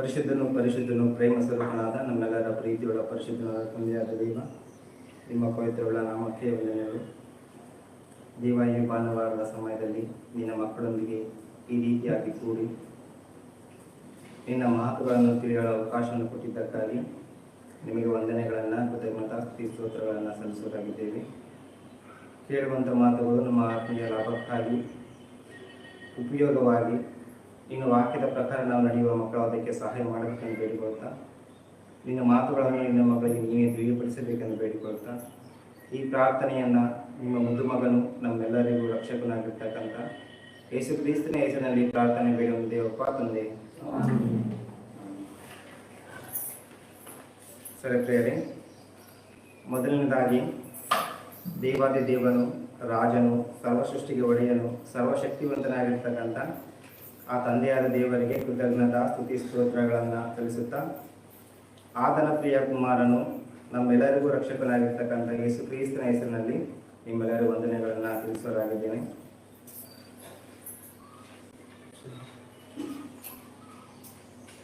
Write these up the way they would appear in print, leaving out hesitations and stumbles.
ಪರಿಶುದ್ಧನು ಪ್ರೇಮ ಸ್ವರೂಪನಾದ ನಮ್ಮೆಲ್ಲರ ಪ್ರೀತಿಯುಳ್ಳ ಪರಿಶುದ್ಧನಾದ ತಂದೆಯಾದ ದೇವ, ನಿಮ್ಮ ಪವಿತ್ರವುಳ್ಳ ನಾಮಕ್ಕೆ ವಂದನೆಗಳು. ದೇವ, ಈ ಭಾನುವಾರದ ಸಮಯದಲ್ಲಿ ನಿನ್ನ ಮಕ್ಕಳೊಂದಿಗೆ ಈ ರೀತಿಯಾಗಿ ಕೂಡಿ ನಿನ್ನ ಮಾತುಗಳನ್ನು ತಿಳಿಯಲು ಅವಕಾಶವನ್ನು ಕೊಟ್ಟಿದ್ದಕ್ಕಾಗಿ ನಿಮಗೆ ವಂದನೆಗಳನ್ನು, ಕೃತಜ್ಞತಾಸ್ತುತಿ ಸ್ತೋತ್ರಗಳನ್ನು ಸಲ್ಲಿಸೋದಾಗಿದ್ದೇವೆ. ಕೇಳುವಂಥ ಮಾತುಗಳು ನಮ್ಮ ಆತ್ಮೀಯ ಲಾಭಕ್ಕಾಗಿ ಉಪಯೋಗವಾಗಿ ನಿನ್ನ ವಾಕ್ಯದ ಪ್ರಕಾರ ನಾವು ನಡೆಯುವ ಮಕ್ಕಳು ಅದಕ್ಕೆ ಸಹಾಯ ಮಾಡಬೇಕೆಂದು ಬೇಡಿಕೊಳ್ತಾ, ನಿನ್ನ ಮಾತುಗಳನ್ನು ನಿನ್ನ ಮಗಳಿಗೆ ನೀವೇ ತಿಳಿಯಪಡಿಸಬೇಕೆಂದು ಬೇಡಿಕೊಳ್ತಾ, ಈ ಪ್ರಾರ್ಥನೆಯನ್ನು ನಿಮ್ಮ ಮುದ್ದು ಮಗನು ನಮ್ಮೆಲ್ಲರಿಗೂ ರಕ್ಷಕನಾಗಿರ್ತಕ್ಕಂಥ ಯೇಸು ಕ್ರಿಸ್ತನ ಹೆಸರಿನಲ್ಲಿ ಪ್ರಾರ್ಥನೆ ಬೇಡುವ ದೇವಪ್ಪ ತಂದೆ. ಸರಿ ಪ್ರಿಯರೇ, ಮೊದಲನೇದಾಗಿ ದೇವಾದಿ ದೇವನು, ರಾಜನು, ಸರ್ವಸೃಷ್ಟಿಗೆ ಒಡೆಯನು, ಸರ್ವಶಕ್ತಿವಂತನಾಗಿರ್ತಕ್ಕಂಥ ಆ ತಂದೆಯಾದ ದೇವರಿಗೆ ಕೃತಜ್ಞತಾ ಸ್ತುತಿ ಸ್ತೋತ್ರಗಳನ್ನು ಸಲ್ಲಿಸುತ್ತಾ, ಆತನ ಪ್ರಿಯ ಕುಮಾರನು ನಮ್ಮೆಲ್ಲರಿಗೂ ರಕ್ಷಕನಾಗಿರ್ತಕ್ಕಂಥ ಯೇಸು ಕ್ರಿಸ್ತನ ಹೆಸರಿನಲ್ಲಿ ನಿಮ್ಮೆಲ್ಲರಿಗೂ ವಂದನೆಗಳನ್ನು ತಿಳಿಸೋರಾಗಿದ್ದೇನೆ.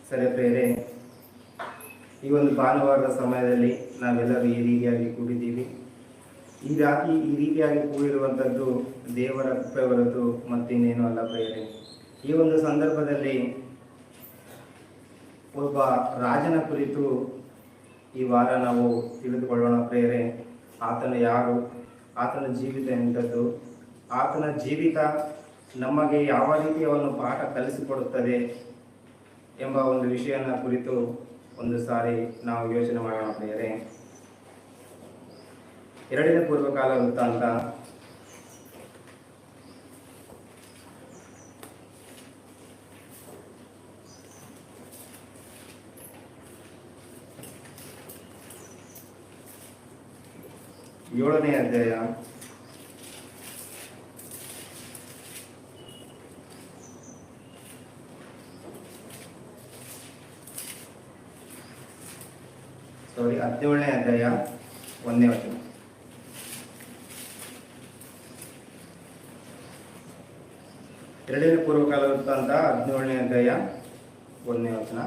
ಸರಿ ಪ್ರಿಯರೇ, ಈ ಒಂದು ಭಾನುವಾರದ ಸಮಯದಲ್ಲಿ ನಾವೆಲ್ಲರೂ ಈ ರೀತಿಯಾಗಿ ಕೂಡಿದ್ದೀವಿ. ಈ ರೀತಿಯಾಗಿ ಕೂಡಿರುವಂಥದ್ದು ದೇವರ ಕೃಪೆ ಹೊರತು ಮತ್ತಿನ್ನೇನು ಅಲ್ಲ ಪ್ರಿಯರೇ. ಈ ಒಂದು ಸಂದರ್ಭದಲ್ಲಿ ಒಬ್ಬ ರಾಜನ ಕುರಿತು ಈ ವಾರ ನಾವು ತಿಳಿದುಕೊಳ್ಳೋಣ ಪ್ರಿಯರೇ. ಆತನು ಯಾರು, ಆತನ ಜೀವಿತ ಎಂಥದ್ದು, ಆತನ ಜೀವಿತ ನಮಗೆ ಯಾವ ರೀತಿಯ ಒಂದು ಪಾಠ ಕಲಿಸಿಕೊಡುತ್ತದೆ ಎಂಬ ಒಂದು ವಿಷಯನ ಕುರಿತು ಒಂದು ಸಾರಿ ನಾವು ಯೋಚನೆ ಮಾಡೋಣ ಪ್ರಿಯರೇ. 2ನೇ ಪೂರ್ವಕಾಲ ವೃತ್ತಾಂತ 7ನೇ ಅಧ್ಯಾಯ 17ನೇ ಅಧ್ಯಾಯ 1ನೇ ವಚನ. 2ನೇ ಪೂರ್ವಕಾಲ ವೃತ್ತಾಂತ 17ನೇ ಅಧ್ಯಾಯ 1ನೇ ವಚನ.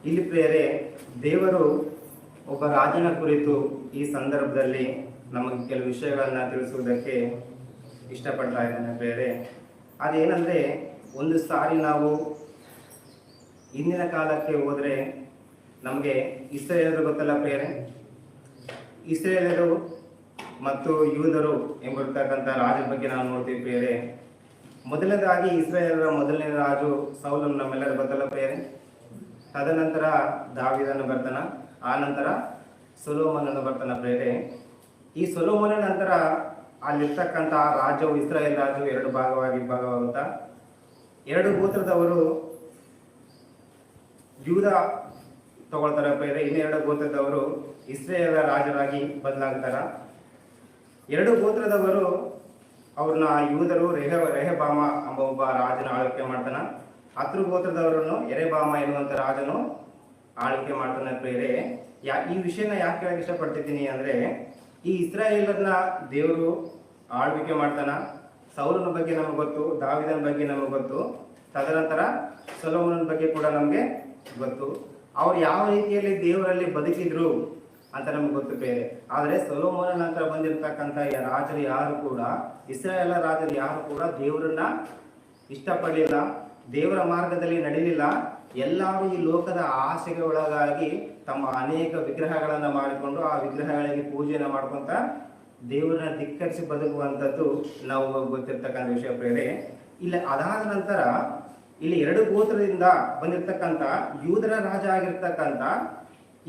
ಇಲ್ಲಿ ಪ್ರಿಯರೇ, ದೇವರು ಒಬ್ಬ ರಾಜನ ಕುರಿತು ಈ ಸಂದರ್ಭದಲ್ಲಿ ನಮಗೆ ಕೆಲವು ವಿಷಯಗಳನ್ನು ತಿಳಿಸುವುದಕ್ಕೆ ಇಷ್ಟಪಡ್ತಾ ಇದ್ದಾನೆ ಪ್ರಿಯರೇ. ಅದೇನೆಂದರೆ, ಒಂದು ಸಾರಿ ನಾವು ಹಿಂದಿನ ಕಾಲಕ್ಕೆ ಹೋದರೆ ನಮಗೆ ಇಸ್ರಾಯೇಲರು ಗೊತ್ತಲ್ಲ ಪ್ರಿಯರೇ. ಇಸ್ರಾಯೇಲರು ಮತ್ತು ಯೂದರು ಎಂಬಿರ್ತಕ್ಕಂಥ ರಾಜರ ಬಗ್ಗೆ ನಾವು ನೋಡ್ತೀವಿ ಪ್ರಿಯರೇ. ಮೊದಲನೇದಾಗಿ ಇಸ್ರಾಯೇಲರ ಮೊದಲನೇ ರಾಜು ಸೌಲನು ನಮ್ಮೆಲ್ಲರೂ ಗೊತ್ತಲ್ಲ ಪ್ರಿಯರೇ. ತದನಂತರ ದಾವೀದನು ಬರ್ತಾನ, ಆ ನಂತರ ಸೊಲೊಮೋನನು ಬರ್ತಾನ ಪ್ರಿಯರೇ. ಈ ಸೊಲೊಮೋನ ನಂತರ ಅಲ್ಲಿರ್ತಕ್ಕಂಥ ರಾಜ್ಯವು, ಇಸ್ರಾಯೇಲ್ ರಾಜ್ಯವು 2 ಭಾಗವಾಗುತ್ತಾ 2 ಗೋತ್ರದವರು ಯೂದ ತಗೊಳ್ತಾರೆ ಪ್ರಿಯರೇ. ಇನ್ನು 2 ಗೋತ್ರದವರು ಇಸ್ರಾಯೇಲ್ ರಾಜರಾಗಿ ಬದಲಾಗ್ತಾರ. 2 ಗೋತ್ರದವರು ಅವ್ರನ್ನ ಯೂದರು ರೆಹಬಾಮ ಎಂಬ ಒಬ್ಬ ರಾಜನ ಆಳ್ವಿಕೆ ಮಾಡ್ತಾನ. 10 ಗೋತ್ರದವರನ್ನು ಎರೆಬಾಮ ಎನ್ನುವಂಥ ರಾಜನು ಆಳ್ವಿಕೆ ಮಾಡ್ತಾನೆ ಪ್ರಿಯರೇ. ಈ ವಿಷಯನ ಯಾಕೆ ಹೇಳಕ್ಕೆ ಇಷ್ಟಪಡ್ತಿದ್ದೀನಿ ಅಂದರೆ, ಈ ಇಸ್ರಾಯೇಲರನ್ನ ದೇವರು ಆಳ್ವಿಕೆ ಮಾಡ್ತಾನ. ಸೌಲನ ಬಗ್ಗೆ ನಮಗೆ ಗೊತ್ತು, ದಾವೀದನ ಬಗ್ಗೆ ನಮಗೆ ಗೊತ್ತು, ತದನಂತರ ಸೊಲೊಮೋನನ ಬಗ್ಗೆ ಕೂಡ ನಮಗೆ ಗೊತ್ತು. ಅವ್ರು ಯಾವ ರೀತಿಯಲ್ಲಿ ದೇವರಲ್ಲಿ ಬದುಕಿದ್ರು ಅಂತ ನಮ್ಗೆ ಗೊತ್ತು ಬೇರೆ. ಆದರೆ ಸೊಲೊಮೋನ ನಂತರ ಬಂದಿರತಕ್ಕಂಥ ರಾಜರು ಯಾರು ಕೂಡ, ಇಸ್ರಾಯೇಲ ರಾಜರು ಯಾರು ಕೂಡ ದೇವರನ್ನ ಇಷ್ಟಪಡಲಿಲ್ಲ, ದೇವರ ಮಾರ್ಗದಲ್ಲಿ ನಡೀಲಿಲ್ಲ. ಎಲ್ಲರೂ ಈ ಲೋಕದ ಆಸೆಗೆ ಒಳಗಾಗಿ ತಮ್ಮ ಅನೇಕ ವಿಗ್ರಹಗಳನ್ನು ಮಾಡಿಕೊಂಡು ಆ ವಿಗ್ರಹಗಳಿಗೆ ಪೂಜೆಯನ್ನು ಮಾಡ್ಕೊಂತ ದೇವರನ್ನ ಧಿಕ್ಕರಿಸಿ ಬದುಕುವಂಥದ್ದು ನಾವು ಗೊತ್ತಿರ್ತಕ್ಕಂಥ ವಿಷಯ ಪ್ರೇರೆ. ಇಲ್ಲ, ಅದಾದ ನಂತರ ಇಲ್ಲಿ 2 ಗೋತ್ರದಿಂದ ಬಂದಿರತಕ್ಕಂಥ ಯೂದರ ರಾಜ ಆಗಿರ್ತಕ್ಕಂಥ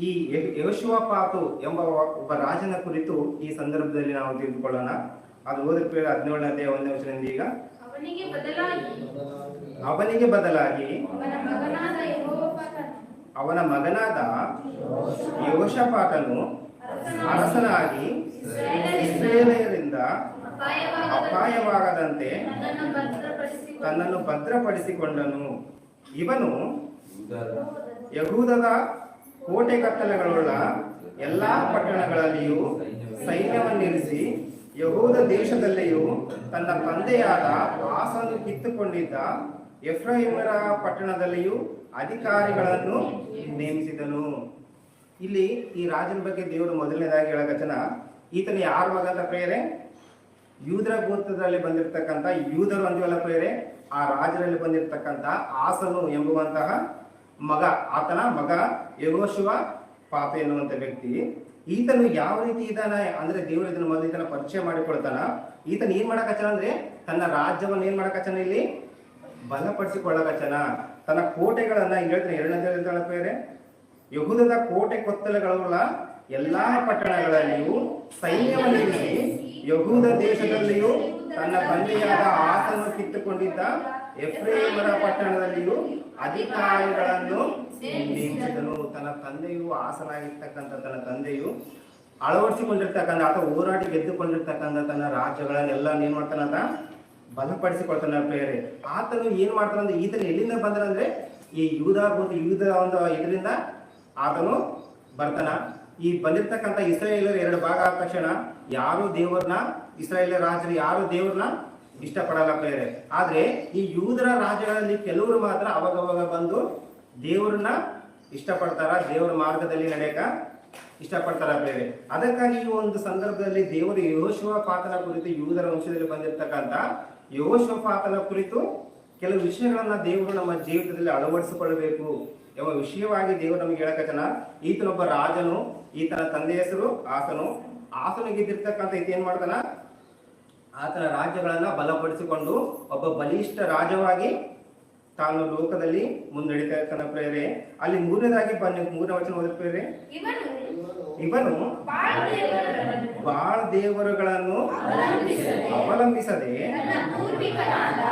ಈ ಯೆಹೋಷಾಫಾತ ಎಂಬ ಒಬ್ಬ ರಾಜನ ಕುರಿತು ಈ ಸಂದರ್ಭದಲ್ಲಿ ನಾವು ತಿಳಿದುಕೊಳ್ಳೋಣ. ಅದು ಓದಿದ 17ನೇ ಅಧ್ಯಾಯ 1ನೇ ವಚನದಿಂದ, ಈಗ ಅವನಿಗೆ ಬದಲಾಗಿ ಅವನ ಮಗನಾದ ಯೆಹೋಷಾಫಾಟನು ಅರಸನಾಗಿ ಇಸ್ರಾಯೇಲರಿಂದ ಅಪಾಯವಾಗದಂತೆ ತನ್ನನ್ನು ಭದ್ರಪಡಿಸಿಕೊಂಡನು. ಇವನು ಯಹೂದದ ಕೋಟೆ ಕತ್ತಲೆಗಳುಳ್ಳ ಎಲ್ಲಾ ಪಟ್ಟಣಗಳಲ್ಲಿಯೂ ಸೈನ್ಯವನ್ನಿರಿಸಿ ಯಹೂದ ದೇಶದಲ್ಲಿಯೂ ತನ್ನ ತಂದೆಯಾದ ಆಸನ್ನು ಕಿತ್ತುಕೊಂಡಿದ್ದ ಎಫ್ರಾಯಿಮರ ಪಟ್ಟಣದಲ್ಲಿಯೂ ಅಧಿಕಾರಿಗಳನ್ನು ನೇಮಿಸಿದನು. ಇಲ್ಲಿ ಈ ರಾಜನ ಬಗ್ಗೆ ದೇವರು ಮೊದಲನೇದಾಗಿ ಹೇಳಕಚನ, ಈತನ ಯಾರ ಮಗ ಅಂತ ಪ್ರೇರೆ? ಯೂದರ ಗೋತ್ರದಲ್ಲಿ ಬಂದಿರತಕ್ಕಂಥ, ಯೂದರು ಅಂತೀವಲ್ಲ ಪ್ರೇರೆ, ಆ ರಾಜರಲ್ಲಿ ಬಂದಿರತಕ್ಕಂಥ ಆಸನು ಎಂಬುವಂತಹ ಮಗ, ಆತನ ಮಗ ಯೆಹೋಶುವ ಪಾಪ ಎನ್ನುವಂತ ವ್ಯಕ್ತಿ. ಈತನು ಯಾವ ರೀತಿ ಇದ್ದಾನೆ ಅಂದ್ರೆ ದೇವರು ಇದನ್ನ ಮೊದಲು ಈತನ ಪರಿಚಯ ಮಾಡಿಕೊಳ್ತಾನ. ಈತನ ಏನ್ ಮಾಡಕಚನ ಅಂದ್ರೆ ತನ್ನ ರಾಜ್ಯವನ್ನು ಏನ್ ಮಾಡಕಚನ, ಇಲ್ಲಿ ಬಲಪಡಿಸಿಕೊಳ್ಳಕಚನ. ತನ್ನ ಕೋಟೆಗಳನ್ನ ಹೇಳ್ತಾನೆ, ಎರಡನೇ ಬೇರೆ, ಯಹೂದದ ಕೋಟೆ ಕೊತ್ತಲಗಳುಳ್ಳ ಎಲ್ಲಾ ಪಟ್ಟಣಗಳಲ್ಲಿಯೂ ಸೈನ್ಯವನ್ನು ಇರಿಸಿ ಯಹೂದ ದೇಶದಲ್ಲಿಯೂ ತನ್ನ ತಂದೆಯಾದ ಆಸನ್ನು ಕಿತ್ತುಕೊಂಡಿದ್ದ ಎಫ್ರೇಮರ ಪಟ್ಟಣದಲ್ಲಿಯೂ ಅಧಿಕಾರಿಗಳನ್ನು ನೇಮಿಸಿದನು. ತನ್ನ ತಂದೆಯು ಆಸನಾಗಿರ್ತಕ್ಕಂಥ ತನ್ನ ತಂದೆಯು ಅಳವಡಿಸಿಕೊಂಡಿರ್ತಕ್ಕಂಥ ಅಥವಾ ಹೋರಾಡಿ ಗೆದ್ದುಕೊಂಡಿರ್ತಕ್ಕಂಥ ತನ್ನ ರಾಜ್ಯಗಳನ್ನೆಲ್ಲ ಏನ್ ಮಾಡ್ತಾನಂತ ಬಲಪಡಿಸಿಕೊಳ್ತಾನ ಪ್ರೇರೆ. ಆತನು ಏನ್ ಮಾಡ್ತಾನಂದ್ರೆ, ಈತನು ಎಲ್ಲಿಂದ ಬಂದನಂದ್ರೆ ಈ ಯೂದ ಒಂದು ಇದರಿಂದ ಆತನು ಬರ್ತಾನ. ಈ ಬಂದಿರ್ತಕ್ಕಂಥ ಇಸ್ರಾಯೇಲರು ಎರಡು ಭಾಗ ಆದ ತಕ್ಷಣ ಯಾರು ದೇವರನ್ನ, ಇಸ್ರಾಯೇಲ್ ರಾಜರು ಯಾರು ದೇವ್ರನ್ನ ಇಷ್ಟಪಡಲ್ಲ ಪ್ರೇರೆ. ಆದ್ರೆ ಈ ಯೂದರ ರಾಜ್ಯಗಳಲ್ಲಿ ಕೆಲವರು ಮಾತ್ರ ಅವಾಗವಾಗ ಬಂದು ದೇವ್ರನ್ನ ಇಷ್ಟಪಡ್ತಾರ, ದೇವರ ಮಾರ್ಗದಲ್ಲಿ ನಡೆಯಕ ಇಷ್ಟಪಡ್ತಾರ ಪ್ರೇರೆ. ಅದಕ್ಕಾಗಿ ಈ ಒಂದು ಸಂದರ್ಭದಲ್ಲಿ ದೇವರು ಯೆಹೋಷಾಫಾತನ ಕುರಿತು, ಯೂದರ ವಂಶದಲ್ಲಿ ಬಂದಿರತಕ್ಕಂಥ ಯೆಹೋಷಾಫಾತನ ಕುರಿತು ಕೆಲವು ವಿಷಯಗಳನ್ನ ದೇವರು ನಮ್ಮ ಜೀವಿತದಲ್ಲಿ ಅಳವಡಿಸಿಕೊಳ್ಳಬೇಕು ಎಂಬ ವಿಷಯವಾಗಿ ದೇವರು ನಮಗೆ ಹೇಳಕಚನ. ಈತನೊಬ್ಬ ರಾಜನು, ಈತನ ತಂದೆ ಹೆಸರು ಆಸನು. ಆಸನಿಗಿದ್ದಿರ್ತಕ್ಕಂಥ ಈತ ಏನ್ ಮಾಡ್ತಾನ, ಆತನ ರಾಜ್ಯಗಳನ್ನ ಬಲಪಡಿಸಿಕೊಂಡು ಒಬ್ಬ ಬಲಿಷ್ಠ ರಾಜವಾಗಿ ತಾನು ಲೋಕದಲ್ಲಿ ಮುನ್ನಡಿತಾ ಇರ್ತಾನ ಪ್ರೇರೆ. ಅಲ್ಲಿ ಮೂರನೇದಾಗಿ ಮೂರನೇ ವಚನ ಓದಿದ ಪ್ರೇರೆ, ಇವನು ಬಾಳ ದೇವರುಗಳನ್ನು ಅವಲಂಬಿಸದೆ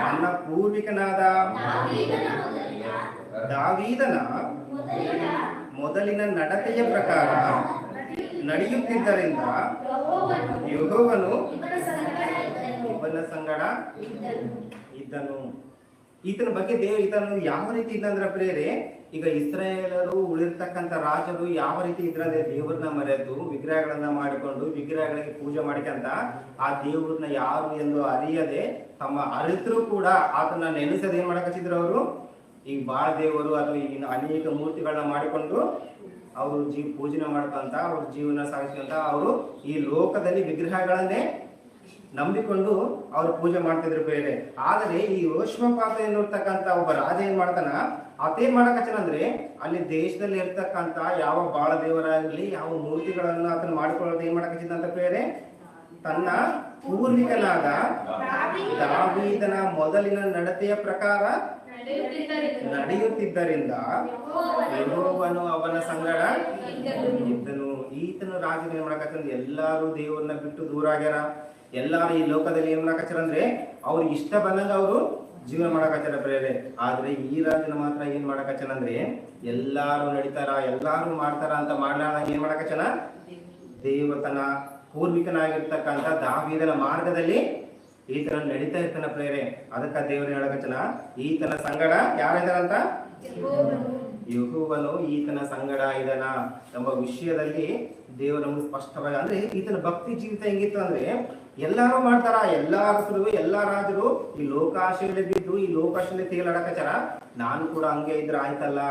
ನನ್ನ ಪೂರ್ವಿಕನಾದ ದಾವೀದನ ಮೊದಲಿನ ನಡತೆಯ ಪ್ರಕಾರ ನಡೆಯುತ್ತಿದ್ದರಿಂದ ಯೆಹೋವನು ಇವನ ಸಂಗಡ ಇದ್ದನು. ಈತನ ಬಗ್ಗೆ ಈತನು ಯಾವ ರೀತಿ ಇದ್ದಂದ್ರ ಪ್ರೇರೆ, ಈಗ ಇಸ್ರಾಯೇಲರು ಉಳಿರ್ತಕ್ಕಂಥ ರಾಜರು ಯಾವ ರೀತಿ ಇದ್ರಂದ್ರೆ ದೇವ್ರನ್ನ ಮರೆತು ವಿಗ್ರಹಗಳನ್ನ ಮಾಡಿಕೊಂಡು ವಿಗ್ರಹಗಳಿಗೆ ಪೂಜೆ ಮಾಡಿಕಂತ ಆ ದೇವ್ರನ್ನ ಯಾರು ಎಂದು ಅರಿಯದೆ ತಮ್ಮ ಅರಿತರು ಕೂಡ ಆತನ ನೆನೆಸದೆ ಏನ್ ಮಾಡಕತ್ತಿದ್ರು ಅವರು, ಈಗ ಬಾಳ ದೇವರು ಅಥವಾ ಈಗ ಅನೇಕ ಮೂರ್ತಿಗಳನ್ನ ಮಾಡಿಕೊಂಡು ಅವರು ಪೂಜನೆ ಮಾಡ್ಕೊಂತ ಅವ್ರ ಜೀವನ ಸಾಗಿಸ್ಕೊಂತ ಅವರು ಈ ಲೋಕದಲ್ಲಿ ವಿಗ್ರಹಗಳನ್ನೇ ನಂಬಿಕೊಂಡು ಅವರು ಪೂಜೆ ಮಾಡ್ತಿದ್ರು ಬೇರೆ. ಆದರೆ ಈ ಯೆಹೋಷಾಫಾತ ಎನ್ನುರ್ತಕ್ಕಂಥ ಒಬ್ಬ ರಾಜ ಏನ್ ಮಾಡ್ತಾನ, ಆತೇನ್ ಮಾಡಕಚ್ಚನ ಅಂದ್ರೆ ಅಲ್ಲಿ ದೇಶದಲ್ಲಿ ಇರ್ತಕ್ಕಂಥ ಯಾವ ಬಾಳ ದೇವರಾಗಲಿ ಯಾವ ಮೂರ್ತಿಗಳನ್ನ ಆತನ ಮಾಡಿಕೊಳ್ಳೋದು ಏನ್ ಮಾಡಕಚ್ಚಿದ ಅಂತ ಬೇರೆ, ತನ್ನ ಪೂರ್ವಿಕನಾದ ದಾವೀದನ ಮೊದಲಿನ ನಡತೆಯ ಪ್ರಕಾರ ನಡೆಯುತ್ತಿದ್ದರಿಂದ ಯೆಹೋವನು ಅವನ ಸಂಗಡ ಇದ್ದನು. ಈತನು ರಾಜನ ಏನ್ ಮಾಡಕತ್ತಂದ್ರೆ ಎಲ್ಲಾರು ದೇವರನ್ನ ಬಿಟ್ಟು ದೂರ ಆಗ್ಯಾರ. ಎಲ್ಲಾರು ಈ ಲೋಕದಲ್ಲಿ ಏನ್ ಮಾಡಕತ್ತಾರ ಅಂದ್ರೆ ಅವ್ರಿಗೆ ಇಷ್ಟ ಬಂದಂಗ ಅವರು ಜೀವನ ಮಾಡಕತ್ತಾರ ಬೇರೆ. ಆದ್ರೆ ಈ ರಾಜನ ಮಾತ್ರ ಏನ್ ಮಾಡಕಚ್ಚನ ಅಂದ್ರೆ ಎಲ್ಲಾರು ನಡೀತಾರ, ಎಲ್ಲಾರು ಮಾಡ್ತಾರ ಅಂತ ಮಾಡ್ಲಾರ್ದಂಗ ಏನ್ ಮಾಡಕಚ್ಚನ, ದೇವತನ ಪೂರ್ವಿಕನಾಗಿರ್ತಕ್ಕಂಥ ದಾವೀದನ ಮಾರ್ಗದಲ್ಲಿ ಈತನ ನಡೀತಾ ಇರ್ತಾನ ಪ್ರೇರೆ. ಅದಕ್ಕ ದೇವರು ಹೇಳಕಚ್ಚನ, ಈತನ ಸಂಗಡ ಯಾರಿದಾರಂತ, ಯೆಹೋವನು ಈತನ ಸಂಗಡ ಇದಾನ ಎಂಬ ವಿಷಯದಲ್ಲಿ ದೇವರು ನಮ್ಗೆ ಸ್ಪಷ್ಟವಾಗಿ, ಅಂದ್ರೆ ಈತನ ಭಕ್ತಿ ಜೀವಿತ ಹೆಂಗಿತ್ತು ಅಂದ್ರೆ ಎಲ್ಲಾರು ಮಾಡ್ತಾರ, ಎಲ್ಲಾ ಅರಸರು ಎಲ್ಲಾ ರಾಜರು ಈ ಲೋಕಾಶೆಯಲ್ಲಿ ಬಿದ್ದು ಈ ಲೋಕಾಶೆಯಲ್ಲಿ ತೇಲಾಡಕಚಾರ, ನಾನು ಕೂಡ ಹಂಗೆ ಇದ್ರೆ ಆಯ್ತಲ್ಲ.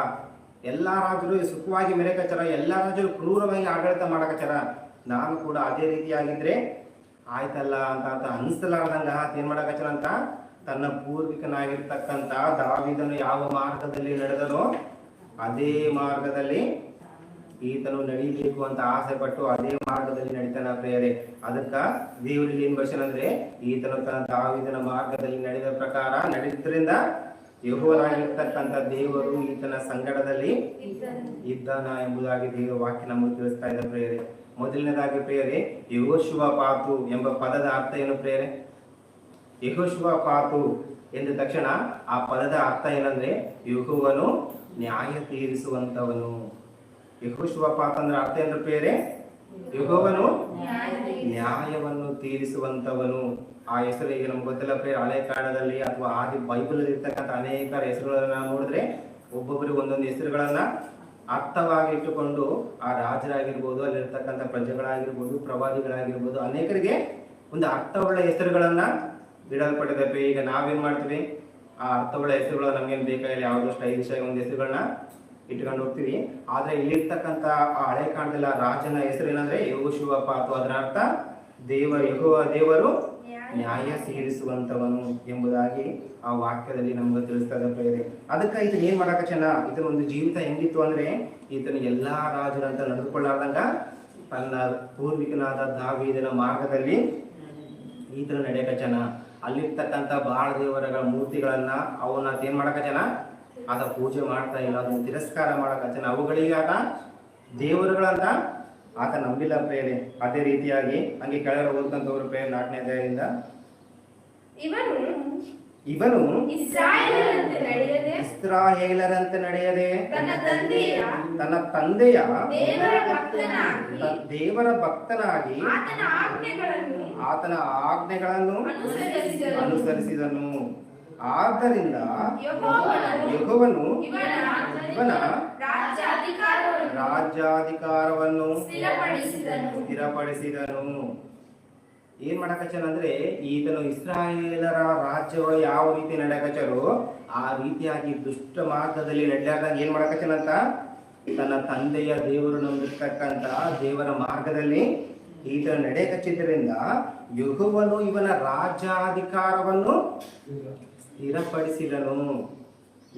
ಎಲ್ಲಾ ರಾಜರು ಸುಖವಾಗಿ ಮೆರೆಕಚಾರ, ಎಲ್ಲಾ ರಾಜರು ಕ್ರೂರವಾಗಿ ಆಡಳಿತ ಮಾಡಕಚಾರ, ನಾನು ಕೂಡ ಅದೇ ರೀತಿಯಾಗಿದ್ರೆ ಆಯ್ತಲ್ಲ ಅಂತ ಅನಿಸಲಾರ್ದಂಗ ಏನ್ ಮಾಡಕಚ್ಚನ ಅಂತ ತನ್ನ ಪೂರ್ವಿಕನಾಗಿರ್ತಕ್ಕಂಥ ದಾವೀದನು ಯಾವ ಮಾರ್ಗದಲ್ಲಿ ನಡೆದನೋ ಅದೇ ಮಾರ್ಗದಲ್ಲಿ ಈತನು ನಡೀಬೇಕು ಅಂತ ಆಸೆ ಪಟ್ಟು ಅದೇ ಮಾರ್ಗದಲ್ಲಿ ನಡೀತಾನ ಪ್ರೇರೆ. ಅದಕ್ಕ ದೇವರಲ್ಲಿ ಏನ್ ಬರ್ಸನಂದ್ರೆ ಈತನು ತನ್ನ ದಾವೀದನ ಮಾರ್ಗದಲ್ಲಿ ನಡೆದ ಪ್ರಕಾರ ನಡೆದ್ರಿಂದ ಯೆಹೋವನಾಗಿರ್ತಕ್ಕಂಥ ದೇವರು ಈತನ ಸಂಗಡದಲ್ಲಿ ಇದ್ದಾನ ಎಂಬುದಾಗಿ ದೇವರ ವಾಕ್ಯ ನಮಗೆ ತಿಳಿಸ್ತಾ ಇದೆ ಪ್ರೇರೆ. ಮೊದಲನೇದಾಗಿ ಪ್ರೇರೆ, ಯೆಹೋಷಾಫಾತು ಎಂಬ ಪದದ ಅರ್ಥ ಏನು ಪ್ರೇರೆ? ಯೆಹೋಷಾಫಾತು ಎಂದ ತಕ್ಷಣ ಆ ಪದದ ಅರ್ಥ ಏನಂದ್ರೆ ಯೆಹೋವನು ನ್ಯಾಯ ತೀರಿಸುವಂತವನು. ಯೆಹೋಷಾಫಾತ್ ಅಂದ್ರೆ ಅರ್ಥ ಏನು ಪ್ರೇರೆ? ಯೆಹೋವನು ನ್ಯಾಯವನ್ನು ತೀರಿಸುವಂತವನು. ಆ ಹೆಸರು ಈಗ ನಮ್ಗೆ ಗೊತ್ತಿಲ್ಲ ಪ್ರೇರೆ, ಹಳೆ ಕಾಲದಲ್ಲಿ ಅಥವಾ ಆದಿ ಬೈಬಲ್ ಇರ್ತಕ್ಕಂಥ ಅನೇಕ ಹೆಸರುಗಳನ್ನ ನೋಡಿದ್ರೆ ಒಬ್ಬೊಬ್ಬರಿಗೆ ಒಂದೊಂದು ಹೆಸರುಗಳನ್ನ ಅರ್ಥವಾಗಿ ಇಟ್ಟುಕೊಂಡು ಆ ರಾಜರಾಗಿರ್ಬೋದು, ಅಲ್ಲಿರ್ತಕ್ಕಂಥ ಪ್ರಜೆಗಳಾಗಿರ್ಬೋದು, ಪ್ರವಾದಿಗಳಾಗಿರ್ಬೋದು, ಅನೇಕರಿಗೆ ಒಂದು ಅರ್ಥವುಳ್ಳ ಹೆಸರುಗಳನ್ನ ಇಡಲ್ಪಟ್ಟಿದೆ. ಈಗ ನಾವೇನ್ ಮಾಡ್ತೀವಿ, ಆ ಅರ್ಥಗಳ ಹೆಸರುಗಳು ನಮ್ಗೇನು ಬೇಕಾಗಿಲ್ಲ, ಯಾವುದೋ ಸ್ಟೈಲಿಶ್ ಆಗಿ ಒಂದು ಹೆಸರುಗಳನ್ನ ಇಟ್ಕೊಂಡು ಹೋಗ್ತೀವಿ. ಆದ್ರೆ ಇಲ್ಲಿರ್ತಕ್ಕಂಥ ಆ ಹಳೆ ಕಾಲದಲ್ಲಿ ರಾಜನ ಹೆಸರು ಏನಂದ್ರೆ ಯೆಹೋಶುವಪ್ಪ, ಅಥವಾ ಅದರ ಅರ್ಥ ದೇವರು ನ್ಯಾಯ ತೀರಿಸುವಂತವನು ಎಂಬುದಾಗಿ ಆ ವಾಕ್ಯದಲ್ಲಿ ನಮ್ಗೆ ತಿಳಿಸ್ತದೆ ಪ್ರಿಯರೇ. ಅದಕ್ಕೆ ಇದನ್ನ ಏನ್ ಮಾಡಕ ಇದನ್ನ ಒಂದು ಜೀವಿತ ಹೆಂಗಿತ್ತು ಅಂದ್ರೆ, ಈತನ ಎಲ್ಲಾ ರಾಜರಂತ ನಡೆದುಕೊಳ್ಳಾರ್ದಂಗ ತನ್ನ ಪೂರ್ವಿಕನಾದ ದಾವೀದನ ಮಾರ್ಗದಲ್ಲಿ ಈತನ ನಡೆಯಕ ಅಲ್ಲಿರ್ತಕ್ಕಂಥ ಬಾಳ ದೇವರ ಮೂರ್ತಿಗಳನ್ನ ಅವನ್ನ ಏನ್ ಮಾಡಕ ಅದ ಪೂಜೆ ಮಾಡ್ತಾ ಇಲ್ಲ, ಅದನ್ನ ತಿರಸ್ಕಾರ ಮಾಡಕ ಅವುಗಳಿಗೆ ಆತ ದೇವರುಗಳಂತ ಆತ ನಂಬಿಲ್ಲ ಪ್ರೇರೆ. ಅದೇ ರೀತಿಯಾಗಿ ಹಂಗೆ ಕೆಳಗಡೆ ಓದ್ಕಂತವ್ರು ಪ್ರೇರೆ 4ನೇ ಅಧ್ಯಾಯದಿಂದ, ಇವನು ಇಸ್ರಾಯೇಲರಂತೆ ನಡೆಯದೆ ತನ್ನ ತಂದೆಯ ದೇವರ ಭಕ್ತನಾಗಿ ಆತನ ಆಜ್ಞೆಗಳನ್ನು ಅನುಸರಿಸಿದನು. ಆದ್ದರಿಂದ ಯೆಹೋವನು ಇವನ ರಾಜ್ಯಾಧಿಕಾರವನ್ನು ಸ್ಥಿರಪಡಿಸಿದನು. ಏನ್ ಮಾಡಕಚ್ಚನ ಅಂದ್ರೆ, ಈತನು ಇಸ್ರಾಯೇಲರ ರಾಜ್ಯಗಳು ಯಾವ ರೀತಿ ನಡೆಯಕಚ್ಚರು ಆ ರೀತಿಯಾಗಿ ದುಷ್ಟ ಮಾರ್ಗದಲ್ಲಿ ನಡೆದಾಗ ಏನ್ ಮಾಡಕಚ್ಚನಂತ, ತನ್ನ ತಂದೆಯ ದೇವರು ನಂಬಿರ್ತಕ್ಕಂತ ದೇವರ ಮಾರ್ಗದಲ್ಲಿ ಈತನ ನಡೆಯಕಚ್ಚಿದ್ರಿಂದ ಯೆಹೋವನು ಇವನ ರಾಜ್ಯಾಧಿಕಾರವನ್ನು ಸ್ಥಿರಪಡಿಸಿದನು.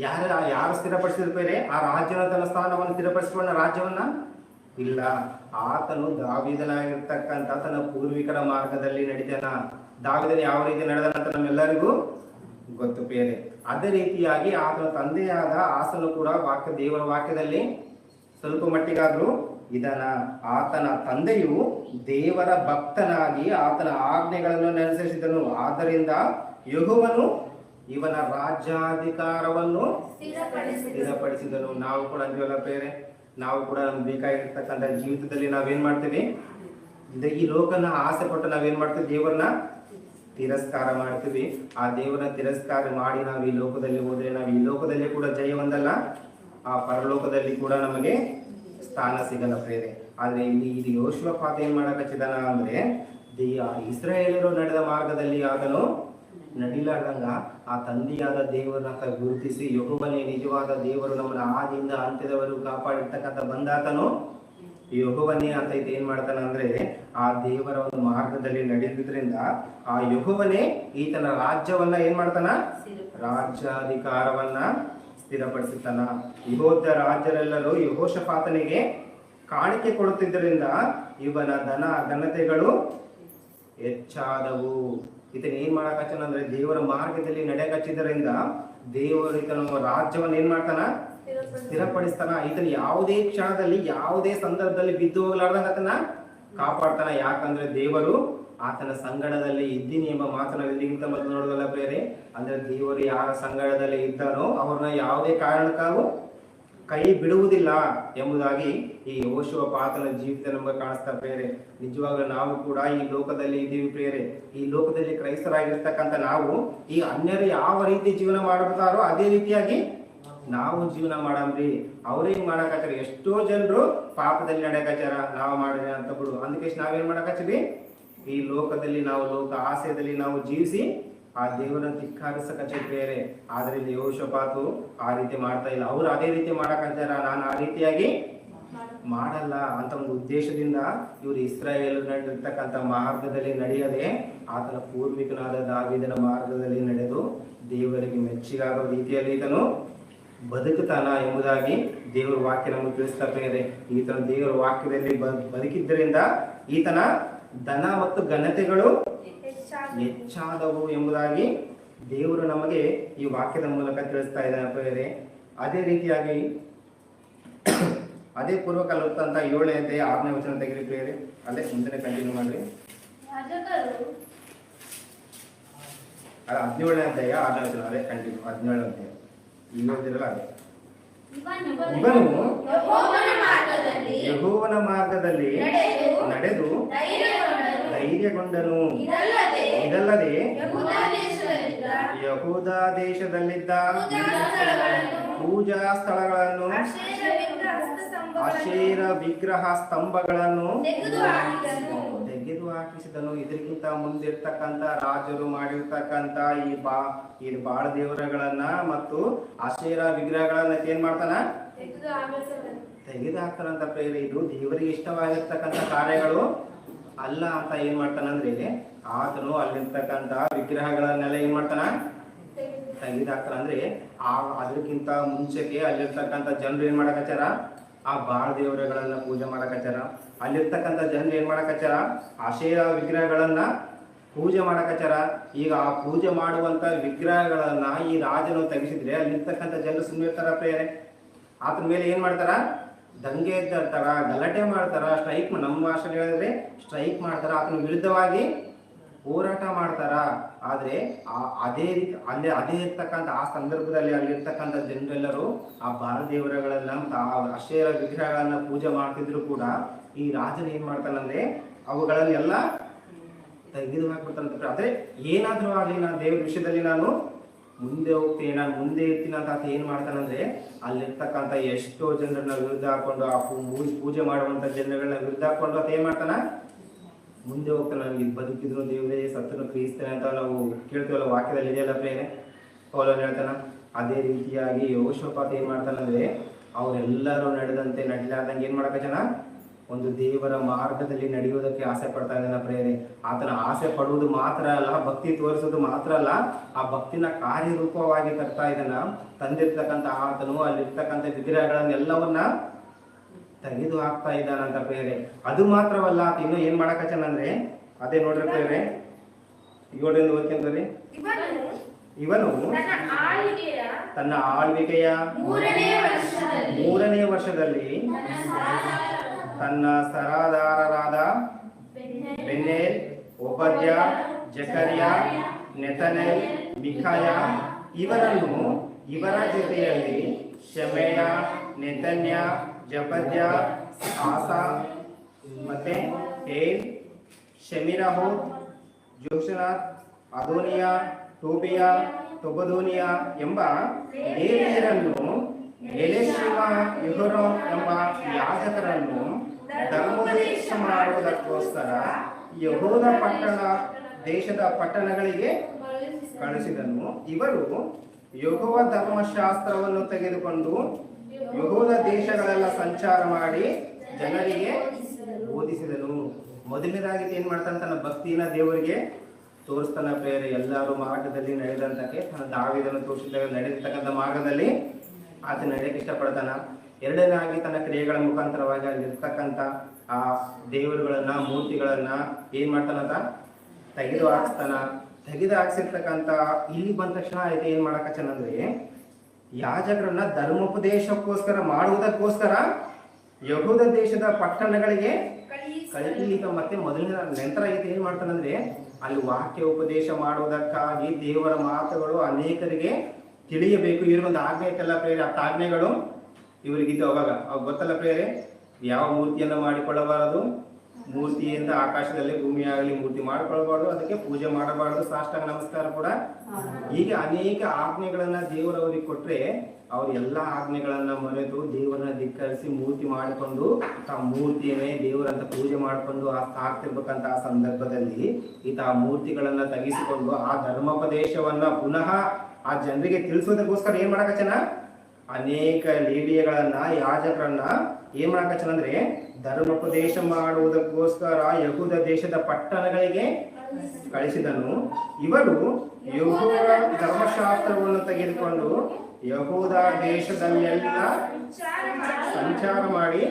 ಯಾರು ಸ್ಥಿರಪಡಿಸಿದ ಆ ರಾಜ್ಯನ ತನ್ನ ಸ್ಥಾನವನ್ನು ಸ್ಥಿರಪಡಿಸಿಕೊಂಡ ರಾಜ್ಯವನ್ನ ಇಲ್ಲ. ಆತನು ದಾವೀದನಾಗಿರ್ತಕ್ಕಂಥ ತನ್ನ ಪೂರ್ವಿಕರ ಮಾರ್ಗದಲ್ಲಿ ನಡೀತಾನ. ದಾವೀದನ ಯಾವ ರೀತಿ ನಡೆದನಂತ ನಮ್ಮೆಲ್ಲರಿಗೂ ಗೊತ್ತು ಬೇರೆ. ಅದೇ ರೀತಿಯಾಗಿ ಆತನ ತಂದೆಯಾದ ಆಸನು ಕೂಡ ದೇವರ ವಾಕ್ಯದಲ್ಲಿ ಸ್ವಲ್ಪ ಮಟ್ಟಿಗಾದ್ರೂ ಇದನ. ಆತನ ತಂದೆಯು ದೇವರ ಭಕ್ತನಾಗಿ ಆತನ ಆಜ್ಞೆಗಳನ್ನು ಅನುಸರಿಸಿದನು. ಆದ್ದರಿಂದ ಯೆಹೋವನು ಇವನ ರಾಜ್ಯಾಧಿಕಾರವನ್ನು ಸ್ಥಿರಪಡಿಸಿದನು. ನಾವು ಕೂಡ ಅಂತೀವಲ್ಲ ಬೇರೆ, ನಾವು ಕೂಡ ನಮ್ಗೆ ಬೇಕಾಗಿರ್ತಕ್ಕಂಥ ಜೀವಿತದಲ್ಲಿ ನಾವೇನ್ ಮಾಡ್ತೀವಿ, ಈ ಲೋಕನ ಆಸೆ ಪಟ್ಟು ನಾವೇನ್ ಮಾಡ್ತೀವಿ, ದೇವರನ್ನ ತಿರಸ್ಕಾರ ಮಾಡ್ತೀವಿ. ಆ ದೇವರ ತಿರಸ್ಕಾರ ಮಾಡಿ ನಾವು ಈ ಲೋಕದಲ್ಲಿ ಹೋದ್ರೆ ನಾವು ಈ ಲೋಕದಲ್ಲಿ ಕೂಡ ಜಯ ಹೊಂದಲ್ಲ, ಆ ಪರಲೋಕದಲ್ಲಿ ಕೂಡ ನಮಗೆ ಸ್ಥಾನ ಸಿಗಲ್ಲ ಪ್ರೇರೆ. ಆದ್ರೆ ಇಲ್ಲಿ ಯೆಹೋಶುವಪಾತ ಏನ್ ಮಾಡಕಚ್ಚಿದಾನ ಅಂದ್ರೆ, ಇಸ್ರಾಯೇಲರು ನಡೆದ ಮಾರ್ಗದಲ್ಲಿ ಆತನು ನಡಿಲಾರ್ದಂಗ ಆ ತಂದೆಯಾದ ದೇವರನ್ನ ಗುರುತಿಸಿ, ಯೆಹೋವನೇ ನಿಜವಾದ ದೇವರು, ನಮ್ಮನ್ನ ಆದಿಯಿಂದ ಅಂತ್ಯದವರೆಗೂ ಕಾಪಾಡಿರ್ತಕ್ಕಂಥ ಬಂದಾತನು ಯೆಹೋವನೇ ಅಂತ ಏನ್ ಮಾಡ್ತಾನ ಅಂದ್ರೆ, ಆ ದೇವರ ಒಂದು ಮಾರ್ಗದಲ್ಲಿ ನಡೆದಿದ್ರಿಂದ ಆ ಯೆಹೋವನೇ ಈತನ ರಾಜ್ಯವನ್ನ ಏನ್ ಮಾಡ್ತಾನ, ರಾಜ್ಯಾಧಿಕಾರವನ್ನ ಸ್ಥಿರಪಡಿಸುತ್ತಾನ. ಯೆಹೂದ ರಾಜ್ಯರೆಲ್ಲರೂ ಯೆಹೋಷಾಫಾತನಿಗೆ ಕಾಣಿಕೆ ಕೊಡುತ್ತಿದ್ದರಿಂದ ಇವನ ಘನತೆಗಳು ಹೆಚ್ಚಾದವು. ಈತನ ಏನ್ ಮಾಡಕಚ್ಚನ ಅಂದ್ರೆ, ದೇವರ ಮಾರ್ಗದಲ್ಲಿ ನಡೆಯಕಚ್ಚಿದ್ದರಿಂದ ದೇವರು ಈತನ ರಾಜ್ಯವನ್ನು ಏನ್ ಮಾಡ್ತಾನ, ಸ್ಥಿರಪಡಿಸ್ತಾನ. ಈತನ ಯಾವುದೇ ಕ್ಷಣದಲ್ಲಿ ಯಾವುದೇ ಸಂದರ್ಭದಲ್ಲಿ ಬಿದ್ದು ಹೋಗ್ಲಾರ್ದಂಗ ಆತನ ಕಾಪಾಡ್ತಾನ. ಯಾಕಂದ್ರೆ ದೇವರು ಆತನ ಸಂಗಡದಲ್ಲಿ ಇದ್ದೀನಿ ಎಂಬ ಮಾತನ್ನ ಎಲ್ಲಿಗಿಂತ ಮೊದಲು ನೋಡೋದಲ್ಲ ಬೇರೆ. ಅಂದ್ರೆ ದೇವರು ಯಾರ ಸಂಗಡದಲ್ಲಿ ಇದ್ದಾನೋ ಅವ್ರನ್ನ ಯಾವುದೇ ಕಾರಣಕ್ಕಾಗೂ ಕೈ ಬಿಡುವುದಿಲ್ಲ ಎಂಬುದಾಗಿ ಈ ಯೆಹೋಶುವಪಾತನ ಜೀವಿತ ನಮಗೆ ಕಾಣಿಸ್ತಾ ಬೇರೆ. ನಿಜವಾಗ್ಲೂ ನಾವು ಕೂಡ ಈ ಲೋಕದಲ್ಲಿ ಇದ್ದೀವಿ ಪ್ರಿಯರೇ. ಈ ಲೋಕದಲ್ಲಿ ಕ್ರೈಸ್ತರಾಗಿರ್ತಕ್ಕಂಥ ನಾವು ಈ ಅನ್ಯರು ಯಾವ ರೀತಿ ಜೀವನ ಮಾಡ್ತಾರೋ ಅದೇ ರೀತಿಯಾಗಿ ನಾವು ಜೀವನ ಮಾಡಮ್ರಿ. ಅವ್ರೇನ್ ಮಾಡಕತ್ತಾರ, ಎಷ್ಟೋ ಜನರು ಪಾಪದಲ್ಲಿ ನಡೆಯಕಚ್ಚಾರ, ನಾವು ಮಾಡಿದ್ರೆ ಅಂತ ಬಿಡು. ಅದಕ್ಕೆ ನಾವೇನ್ ಮಾಡಕತ್ತೀವಿ, ಈ ಲೋಕದಲ್ಲಿ ನಾವು ಲೋಕ ಆಸೆಯಲ್ಲಿ ನಾವು ಜೀವಿಸಿ ಆ ದೇವರನ್ನು ಧಿಕ್ಕರಿಸಕಚ್ಚ ಬೇರೆ. ಆದ್ರೆ ಇಲ್ಲಿ ಯೆಹೋಷಾಫಾತು ಆ ರೀತಿ ಮಾಡ್ತಾ ಇಲ್ಲ. ಅವ್ರು ಅದೇ ರೀತಿ ಮಾಡಕಂತಾರ, ನಾನು ಆ ರೀತಿಯಾಗಿ ಮಾಡಲ್ಲ ಅಂತ ಒಂದು ಉದ್ದೇಶದಿಂದ ಇವರು ಇಸ್ರಾಯೇಲ್ ನಡೆದಿರ್ತಕ್ಕಂಥ ಮಾರ್ಗದಲ್ಲಿ ನಡೆಯದೆ ಆತನ ಪೂರ್ವಿಕನಾದ ದಾವೀದನ ಮಾರ್ಗದಲ್ಲಿ ನಡೆದು ದೇವರಿಗೆ ಮೆಚ್ಚಿಗಾಗುವ ರೀತಿಯಲ್ಲಿ ಈತನು ಬದುಕುತ್ತಾನ ಎಂಬುದಾಗಿ ದೇವರ ವಾಕ್ಯ ನಮಗೆ ತಿಳಿಸ್ತಾ ಇದೆ. ಈತನ ದೇವರ ವಾಕ್ಯದಲ್ಲಿ ಬದುಕಿದ್ದರಿಂದ ಈತನ ಧನ ಮತ್ತು ಘನತೆಗಳು ಹೆಚ್ಚಾದವು ಎಂಬುದಾಗಿ ದೇವರು ನಮಗೆ ಈ ವಾಕ್ಯದ ಮೂಲಕ ತಿಳಿಸ್ತಾ ಇದ್ದಾರೆ. ಅದೇ ರೀತಿಯಾಗಿ ಅದೇ ಪೂರ್ವಕಾಲ ವೃತ್ತಾಂತ 7ನೇ ಅಧ್ಯಾಯ 6ನೇ ವಚನ ತೆಗೆದು ಪ್ರಿಯರೇ, ಅಲ್ಲೇ ಮುಂದೆ ಕಂಟಿನ್ಯೂ ಮಾಡ್ರಿ. 17ನೇ ಅಧ್ಯಾಯ 6ನೇ ವಚನ, ಅದೇ ಕಂಟಿನ್ಯೂ 17ನೇ ಅಧ್ಯಾಯ ಇರೋದಿರಲ್ಲ ಅದೇ. ಇವನು ಯೆಹೋವನ ಮಾರ್ಗದಲ್ಲಿ ನಡೆದು ಧೈರ್ಯಗೊಂಡನು. ಇದಲ್ಲದೆ ಯಹೂದ ದೇಶದಲ್ಲಿದ್ದ ಪೂಜಾ ಸ್ಥಳಗಳನ್ನು, ಅಶೇರ ವಿಗ್ರಹ ಸ್ತಂಭಗಳನ್ನು ತೆಗೆದು ಹಾಕಿಸಿದನು. ಇದಕ್ಕಿಂತ ಮುಂದಿರ್ತಕ್ಕಂಥ ರಾಜರು ಮಾಡಿರ್ತಕ್ಕಂಥ ಈ ಬಾಳ ದೇವರುಗಳನ್ನ ಮತ್ತು ಆಶೇರ ವಿಗ್ರಹಗಳನ್ನ ಏನ್ ಮಾಡ್ತಾನ? ತೆಗೆದು ಹಾಕ್ತಾನಂತ ಪ್ರೇರೆ. ಇದು ದೇವರಿಗೆ ಇಷ್ಟವಾಗಿರ್ತಕ್ಕಂಥ ಕಾರ್ಯಗಳು ಅಲ್ಲ ಅಂತ ಏನ್ ಮಾಡ್ತಾನಂದ್ರೆ ಆತನು ಅಲ್ಲಿರ್ತಕ್ಕಂಥ ವಿಗ್ರಹಗಳನ್ನೆಲ್ಲ ಏನ್ ಮಾಡ್ತಾನ? ತೆಗೆದಾಕ್ತಾರ. ಅಂದ್ರೆ ಅದಕ್ಕಿಂತ ಮುಂಚೆಗೆ ಅಲ್ಲಿರ್ತಕ್ಕಂಥ ಜನರು ಏನ್ ಮಾಡಕತ್ತಾರ? ಆ ಬಾಳ ದೇವರುಗಳನ್ನ ಪೂಜೆ ಮಾಡಕತ್ತಾರ. ಅಲ್ಲಿರ್ತಕ್ಕಂಥ ಜನರು ಏನ್ ಮಾಡಕತ್ತಾರ? ಆಶೇರ ವಿಗ್ರಹಗಳನ್ನ ಪೂಜೆ ಮಾಡಕತ್ತಾರ. ಈಗ ಆ ಪೂಜೆ ಮಾಡುವಂತ ವಿಗ್ರಹಗಳನ್ನ ಈ ರಾಜನು ತೆಗೆಸಿದ್ರೆ ಅಲ್ಲಿರ್ತಕ್ಕಂಥ ಜನರು ಸುಮ್ಮನಿರ್ತಾರ ಪ್ರೇರೆ. ಆತನ ಮೇಲೆ ಏನ್ ಮಾಡ್ತಾರ? ದಂಗೆ ಎದ್ದಾಡ್ತಾರ, ಗಲಾಟೆ ಮಾಡ್ತಾರ, ಸ್ಟ್ರೈಕ್, ನಮ್ಮ ಭಾಷೆಯಲ್ಲಿ ಹೇಳಿದ್ರೆ ಸ್ಟ್ರೈಕ್ ಮಾಡ್ತಾರ, ಆತನ ವಿರುದ್ಧವಾಗಿ ಹೋರಾಟ ಮಾಡ್ತಾರ. ಆದ್ರೆ ಅದೇ ರೀತಿ ಅದೇ ಇರ್ತಕ್ಕಂಥ ಆ ಸಂದರ್ಭದಲ್ಲಿ ಅಲ್ಲಿರ್ತಕ್ಕಂಥ ಜನರೆಲ್ಲರೂ ಆ ಬಾಲ ದೇವರುಗಳನ್ನ ಅಶೇರ ವಿಗ್ರಹಗಳನ್ನ ಪೂಜೆ ಮಾಡ್ತಿದ್ರು ಕೂಡ ಈ ರಾಜನ ಏನ್ ಮಾಡ್ತಾನಂದ್ರೆ ಅವುಗಳನ್ನೆಲ್ಲ ತೆಗೆದು ಹಾಕ್ಬಿಡ್ತಾನಂತ. ಆದ್ರೆ ಏನಾದ್ರೂ ಆಗಲಿ ನಾನು ದೇವ್ರ ವಿಷಯದಲ್ಲಿ ನಾನು ಮುಂದೆ ಹೋಗ್ತೀನಿ, ನಾನು ಮುಂದೆ ಇರ್ತೀನಿ ಅಂತ ಏನ್ ಮಾಡ್ತಾನಂದ್ರೆ ಅಲ್ಲಿರ್ತಕ್ಕಂಥ ಎಷ್ಟೋ ಜನರನ್ನ ವಿರುದ್ಧ ಹಾಕೊಂಡು ಆ ಪೂಜೆ ಮಾಡುವಂತ ಜನಗಳನ್ನ ವಿರುದ್ಧ ಹಾಕೊಂಡು ಅಂತ ಏನ್ ಮಾಡ್ತಾನ? ಮುಂದೆ ಹೋಗ್ತಾನೆ. ನನಗೆ ಬದುಕಿದ್ರು ದೇವರೇ, ಸತ್ತನ್ನು ಕ್ರಿಸ್ತೇನೆ ಅಂತ ನಾವು ಕೇಳ್ತೀವಲ್ಲ, ವಾಕ್ಯದಲ್ಲಿ ಇದೆಯಲ್ಲ ಪ್ರೇರೆ. ಪೌಲನು ಹೇಳ್ತಾನ ಅದೇ ರೀತಿಯಾಗಿ ಯೆಹೋಷಾಫಾತ್ ಏನ್ ಮಾಡ್ತಾನಂದ್ರೆ ಅವರೆಲ್ಲರೂ ನಡೆದಂತೆ ನಡಿಲಾರ್ದಂಗೆ ಏನ್ ಮಾಡಕತ್ತಾನ? ಒಂದು ದೇವರ ಮಾರ್ಗದಲ್ಲಿ ನಡೆಯುವುದಕ್ಕೆ ಆಸೆ ಪಡ್ತಾ ಇದ್ದಾನ ಪ್ರೇರೆ. ಆತನ ಆಸೆ ಪಡುವುದು ಮಾತ್ರ ಅಲ್ಲ, ಭಕ್ತಿ ತೋರಿಸೋದು ಮಾತ್ರ ಅಲ್ಲ, ಆ ಭಕ್ತಿನ ಕಾರ್ಯರೂಪವಾಗಿ ತರ್ತಾ ಇದ್ದಾನ. ತಂದಿರ್ತಕ್ಕಂಥ ಆತನು ಅಲ್ಲಿರ್ತಕ್ಕಂಥ ವಿಗ್ರಹಗಳನ್ನೆಲ್ಲವನ್ನ ತೆಗೆದು ಹಾಕ್ತಾ ಇದ್ದಾನಂತ ಪ್ರೇರೆ. ಅದು ಮಾತ್ರವಲ್ಲ, ಆತ ಇನ್ನು ಏನ್ ಮಾಡಕತ್ತಾನಂದ್ರೆ ಅದೇ ನೋಡ್ರಿ ಪ್ರೇರೆ, 7ರಿಂದ ಓದ್ಕೊಂಡ್ರಿ. ಇವನು ತನ್ನ ಆಳ್ವಿಕೆಯ 3ನೇ ವರ್ಷದಲ್ಲಿ ತನ್ನ ಸರದಾರರಾದ ಬೆನ್ನೇಲ್, ಒಬದ್ಯ, ಜಕರ್ಯ, ನೆತನೇಲ್, ಮಿಕಾಯ ಇವರ ಜೊತೆಯಲ್ಲಿ ಶೆಮಯ, ನೆತನ್ಯ, ಜಪದ್ಯ, ಆಸ ಮತ್ತೆ ಏಲ್, ಶೆಮಿರಹೋತ್, ಜೋಷನಾಥ್, ಅದೋನಿಯ, ಟೋಬಿಯ, ತೊಬದೋನಿಯ ಎಂಬ ಲೇವಿಯರನ್ನು, ಎಲೆಶಿಮ, ಯೆಹೋರಾಮ್ ಎಂಬ ಯಾಜಕರನ್ನು ಧರ್ಮೋಪದೇಶ ಮಾಡುವುದಕ್ಕೋಸ್ಕರ ಯೆಹೂದ ದೇಶದ ಪಟ್ಟಣಗಳಿಗೆ ಕಳಿಸಿದನು. ಇವರು ಯೆಹೋವ ಧರ್ಮಶಾಸ್ತ್ರವನ್ನು ತೆಗೆದುಕೊಂಡು ಯೆಹೂದ ದೇಶಗಳೆಲ್ಲ ಸಂಚಾರ ಮಾಡಿ ಜನರಿಗೆ ಬೋಧಿಸಿದನು. ಮೊದಲನೇದಾಗಿ ಏನ್ ಮಾಡ್ತಾನೆ? ತನ್ನ ಭಕ್ತಿನ ದೇವರಿಗೆ ತೋರಿಸ್ತಾನ ಪ್ರೇರೆ. ಎಲ್ಲರೂ ಮಾರ್ಗದಲ್ಲಿ ನಡೆದಂತಕ್ಕೆ ತನ್ನ ದಾವೀದನು ತೋರಿಸಿದಾಗ ನಡೆದಿರ್ತಕ್ಕಂಥ ಮಾರ್ಗದಲ್ಲಿ ಆತ ನಡೆಯಕ್ಕೆ ಇಷ್ಟಪಡ್ತಾನ. ಎರಡನೇದಾಗಿ ತನ್ನ ಕ್ರಿಯೆಗಳ ಮುಖಾಂತರವಾಗಿ ಅಲ್ಲಿರ್ತಕ್ಕಂಥ ಆ ದೇವರುಗಳನ್ನ, ಮೂರ್ತಿಗಳನ್ನ ಏನ್ ಮಾಡ್ತಾನಂತ? ತೆಗೆದು ಹಾಕ್ಸ್ತಾನ. ತೆಗೆದು ಹಾಕ್ಸಿರ್ತಕ್ಕಂಥ ಇಲ್ಲಿ ಬಂದ ತಕ್ಷಣ ಆಯ್ತು ಏನ್ ಮಾಡಕಚ್ಚನಂದ್ರೆ ಯಾಜಕರನ್ನ ಧರ್ಮೋಪದೇಶಕ್ಕೋಸ್ಕರ ಮಾಡುವುದಕ್ಕೋಸ್ಕರ ಯಹೂದ ದೇಶದ ಪಟ್ಟಣಗಳಿಗೆ ಕಳಿಲಿಕ್ಕೆ ಮತ್ತೆ ಮೊದಲನೇ ನಂತರ ಏನ್ ಮಾಡ್ತಾನಂದ್ರೆ ಅಲ್ಲಿ ವಾಕ್ಯ ಉಪದೇಶ ಮಾಡುವುದಕ್ಕಾಗಿ ದೇವರ ಮಾತುಗಳು ಅನೇಕರಿಗೆ ತಿಳಿಯಬೇಕು. ಇವ್ರಿಗೊಂದು ಆಜ್ಞೆ ಐತಲ್ಲ ಪ್ರೇರೆ, ಆ ಆಜ್ಞೆಗಳು ಇವರಿಗಿದ್ದು ಅವಾಗ ಗೊತ್ತಲ್ಲ ಪ್ರೇರೆ, ಯಾವ ಮೂರ್ತಿಯನ್ನು ಮಾಡಿಕೊಳ್ಳಬಾರದು, ಮೂರ್ತಿಯಿಂದ ಆಕಾಶದಲ್ಲಿ ಭೂಮಿ ಆಗಲಿ ಮೂರ್ತಿ ಮಾಡಿಕೊಳ್ಳಬಾರ್ದು, ಅದಕ್ಕೆ ಪೂಜೆ ಮಾಡಬಾರ್ದು, ಸಾಷ್ಟಾಂಗ ನಮಸ್ಕಾರ ಕೂಡ. ಹೀಗೆ ಅನೇಕ ಆಜ್ಞೆಗಳನ್ನ ದೇವರವರಿಗೆ ಕೊಟ್ರೆ ಅವ್ರು ಎಲ್ಲಾ ಆಜ್ಞೆಗಳನ್ನ ಮರೆತು ದೇವರನ್ನ ಧಿಕ್ಕರಿಸಿ ಮೂರ್ತಿ ಮಾಡಿಕೊಂಡು ಆ ಮೂರ್ತಿಯನ್ನೇ ದೇವರಂತ ಪೂಜೆ ಮಾಡಿಕೊಂಡು ಆಗ್ತಿರ್ಬೇಕಂತ ಆ ಸಂದರ್ಭದಲ್ಲಿ ಈತ ಆ ಮೂರ್ತಿಗಳನ್ನ ತೆಗೆಸಿಕೊಂಡು ಆ ಧರ್ಮೋಪದೇಶವನ್ನ ಪುನಃ ಆ ಜನರಿಗೆ ತಿಳಿಸೋದಕ್ಕೋಸ್ಕರ ಏನ್ ಮಾಡಕಚ್ಚನ? ಅನೇಕ ಲೇವಿಯಗಳನ್ನ, ಯಾಜಕರನ್ನ ಏನ್ ಮಾಡಕಚ್ಚನ ಅಂದ್ರೆ ಧರ್ಮೋಪದೇಶ ಮಾಡುವುದಕ್ಕೋಸ್ಕರ ಯಹೂದ ದೇಶದ ಪಟ್ಟಣಗಳಿಗೆ ಕಳಿಸಿದನು. ಇವರು ಯೆಹೋವರ ಧರ್ಮಶಾಸ್ತ್ರವನ್ನು ತೆಗೆದುಕೊಂಡು ಯಹೂದ ದೇಶದಲ್ಲೆಲ್ಲ ಸಂಚಾರ ಮಾಡಿ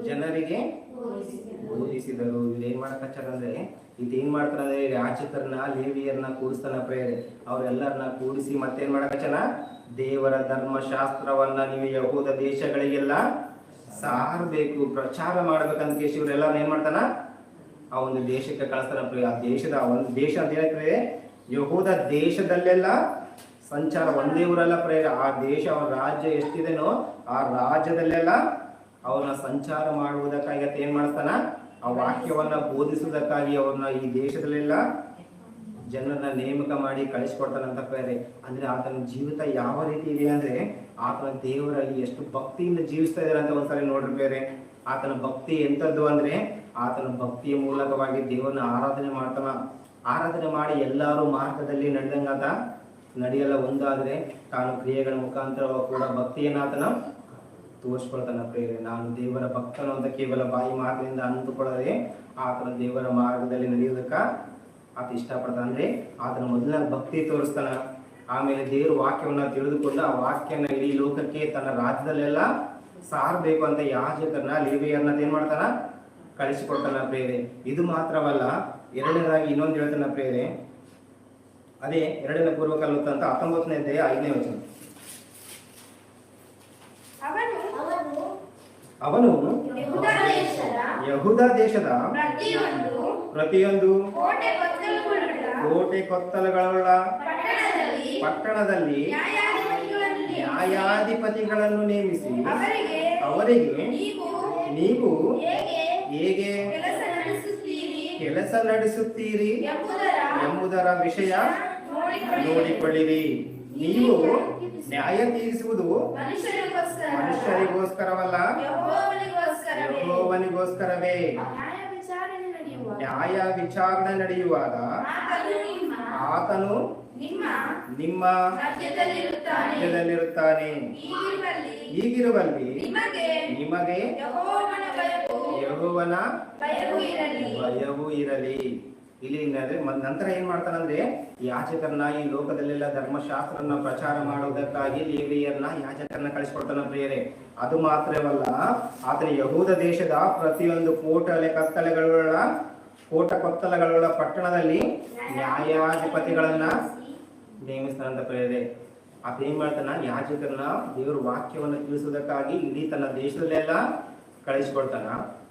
ಜನರಿಗೆ ಬೋಧಿಸಿದರು. ಇದೇನ್ ಮಾಡಕಚ್ಚಾರ ಅಂದ್ರೆ ಇದೇನ್ ಮಾಡ್ತಾರಂದ್ರೆ ಯಾಜಕರನ್ನ, ಲೇವಿಯರನ್ನ ಕೂಡಿಸ್ತಾನ ಪ್ರೇರೆ. ಅವ್ರೆಲ್ಲರನ್ನ ಕೂಡಿಸಿ ಮತ್ತೇನ್ ಮಾಡಕಚ್ಚನ? ದೇವರ ಧರ್ಮಶಾಸ್ತ್ರವನ್ನ ನೀವು ಯಹೂದ ದೇಶಗಳಿಗೆಲ್ಲ ಸಾರಬೇಕು, ಪ್ರಚಾರ ಮಾಡ್ಬೇಕಂತ ಕೇಶ್ ಇವರೆಲ್ಲ ಏನ್ ಮಾಡ್ತಾನ? ಆ ಒಂದು ದೇಶಕ್ಕೆ ಕಳಿಸ್ತಾನ ಪ್ರಿಯ. ಆ ದೇಶದ ಒಂದು ದೇಶ ಅಂತ ಹೇಳಿದ್ರೆ ಯಹೂದ ದೇಶದಲ್ಲೆಲ್ಲ ಸಂಚಾರ, ಒಂದೇ ಊರಲ್ಲ ಪ್ರೇರ, ಆ ದೇಶ ಅವನ ರಾಜ್ಯ ಎಷ್ಟಿದೆನೋ ಆ ರಾಜ್ಯದಲ್ಲೆಲ್ಲ ಅವನ್ನ ಸಂಚಾರ ಮಾಡುವುದಕ್ಕಾಗಿ ಏನ್ ಮಾಡಿಸ್ತಾನ? ಆ ವಾಕ್ಯವನ್ನ ಬೋಧಿಸುವುದಕ್ಕಾಗಿ ಅವ್ರನ್ನ ಈ ದೇಶದಲ್ಲೆಲ್ಲ ಜನರನ್ನ ನೇಮಕ ಮಾಡಿ ಕಳಿಸ್ಕೊಡ್ತಾನಂತ ಪ್ರೇರೆ. ಅಂದ್ರೆ ಆತನ ಜೀವಿತ ಯಾವ ರೀತಿ ಇದೆ ಅಂದ್ರೆ ಆತನ ದೇವರಲ್ಲಿ ಎಷ್ಟು ಭಕ್ತಿಯಿಂದ ಜೀವಿಸ್ತಾ ಇದ್ದಾರೆ ಅಂತ ಒಂದ್ಸಲ ನೋಡ್ರಿ ಬೇರೆ. ಆತನ ಭಕ್ತಿ ಎಂತದ್ದು ಅಂದ್ರೆ ಆತನ ಭಕ್ತಿಯ ಮೂಲಕವಾಗಿ ದೇವರನ್ನ ಆರಾಧನೆ ಮಾಡ್ತಾನ. ಆರಾಧನೆ ಮಾಡಿ ಎಲ್ಲರೂ ಮಾರ್ಗದಲ್ಲಿ ನಡೆದಂಗಾತ ನಡೆಯಲ್ಲ ಒಂದಾದ್ರೆ ತಾನು ಕ್ರಿಯೆಗಳ ಮುಖಾಂತರ ಕೂಡ ಭಕ್ತಿಯನ್ನ ಆತನ ತೋರಿಸ್ಕೊಳ್ತಾನ. ಪ್ರೇರೆ ನಾನು ದೇವರ ಭಕ್ತನು ಅಂತ ಕೇವಲ ಬಾಯಿ ಮಾರ್ಗದಿಂದ ಅಂದುಕೊಳ್ಳದೆ ಆತನ ದೇವರ ಮಾರ್ಗದಲ್ಲಿ ನಡೆಯೋದಕ್ಕ ಆತ ಇಷ್ಟಪಡ್ತಾನ. ಅಂದ್ರೆ ಆತನ ಮೊದಲನೇ ಭಕ್ತಿ ತೋರಿಸ್ತಾನ. ಆಮೇಲೆ ದೇವರ ವಾಕ್ಯವನ್ನ ತಿಳಿದುಕೊಂಡು ಆ ವಾಕ್ಯನ ಇಡೀ ಲೋಕಕ್ಕೆ ತನ್ನ ರಾಜ್ಯದಲ್ಲೆಲ್ಲ ಸಾರಬೇಕು ಅಂತ ಯಾಜಕರನ್ನ ಲೇವಿಯರನ್ನ ಏನ್ ಮಾಡ್ತಾನ ಕಳಿಸಿಕೊಡ್ತಾನ ಪ್ರೇರೆ. ಇದು ಮಾತ್ರವಲ್ಲ, ಎರಡನೇದಾಗಿ ಇನ್ನೊಂದು ಹೇಳ್ತಾನ ಪ್ರೇರೆ. ಅದೇ 2ನೇ ಪೂರ್ವಕಾಲ ಅಂತ 19ನೇ ಅಧ್ಯಾಯ 5ನೇ ವಚನ. ಅವನು ಯಹೂದ ದೇಶದ ಪ್ರತಿಯೊಂದು ಕೋಟೆ ಕೊತ್ತಲಗಳುಳ್ಳ ಪಟ್ಟಣದಲ್ಲಿ ನ್ಯಾಯಾಧಿಪತಿಗಳನ್ನು ನೇಮಿಸಿ ಅವರಿಗೆ ನೀವು ಹೇಗೆ ಕೆಲಸ ನಡೆಸುತ್ತೀರಿ ಎಂಬುದರ ವಿಷಯ ನೋಡಿಕೊಳ್ಳಿರಿ. ನೀವು ನ್ಯಾಯ ತೀರಿಸುವುದು ಮನುಷ್ಯರಿಗೋಸ್ಕರವಲ್ಲ, ಯೆಹೋವನಿಗೋಸ್ಕರವೇ. ನ್ಯಾಯ ವಿಚಾರಣೆ ನಡೆಯುವಾಗ ಆತನು ನಿಮ್ಮ ಮಧ್ಯದಲ್ಲಿರುತ್ತಾನೆ. ಹೀಗಿರುವಲ್ಲಿ ನಿಮಗೆ ಯೆಹೋವನ ಭಯವೂ ಇರಲಿ. ಇಲ್ಲಿ ನಂತರ ಏನ್ ಮಾಡ್ತಾನಂದ್ರೆ ಯಾಜಕರನ್ನ ಈ ಲೋಕದಲ್ಲೆಲ್ಲ ಧರ್ಮಶಾಸ್ತ್ರನ ಪ್ರಚಾರ ಮಾಡುವುದಕ್ಕಾಗಿ ಲೇವಿಯರನ್ನ ಯಾಜಕರನ್ನ ಕಳಿಸ್ಕೊಡ್ತಾನ ಪ್ರಿಯರೇ. ಅದು ಮಾತ್ರವಲ್ಲ, ಆತನ ಯಹೂದ ದೇಶದ ಪ್ರತಿಯೊಂದು ಕೋಟ ಕೊತ್ತಲಗಳುಳ್ಳ ಪಟ್ಟಣದಲ್ಲಿ ನ್ಯಾಯಾಧಿಪತಿಗಳನ್ನ ನೇಮಿಸ್ತಾನಂತ ಪ್ರಿಯರೇ. ಆತ ಏನ್ ಮಾಡ್ತಾನ, ಯಾಜಕರನ್ನ ದೇವರ ವಾಕ್ಯವನ್ನು ತಿಳಿಸುವುದಕ್ಕಾಗಿ ಇಡೀ ತನ್ನ ದೇಶದಲ್ಲೆಲ್ಲ ಕಳಿಸ್ಕೊಡ್ತಾನ.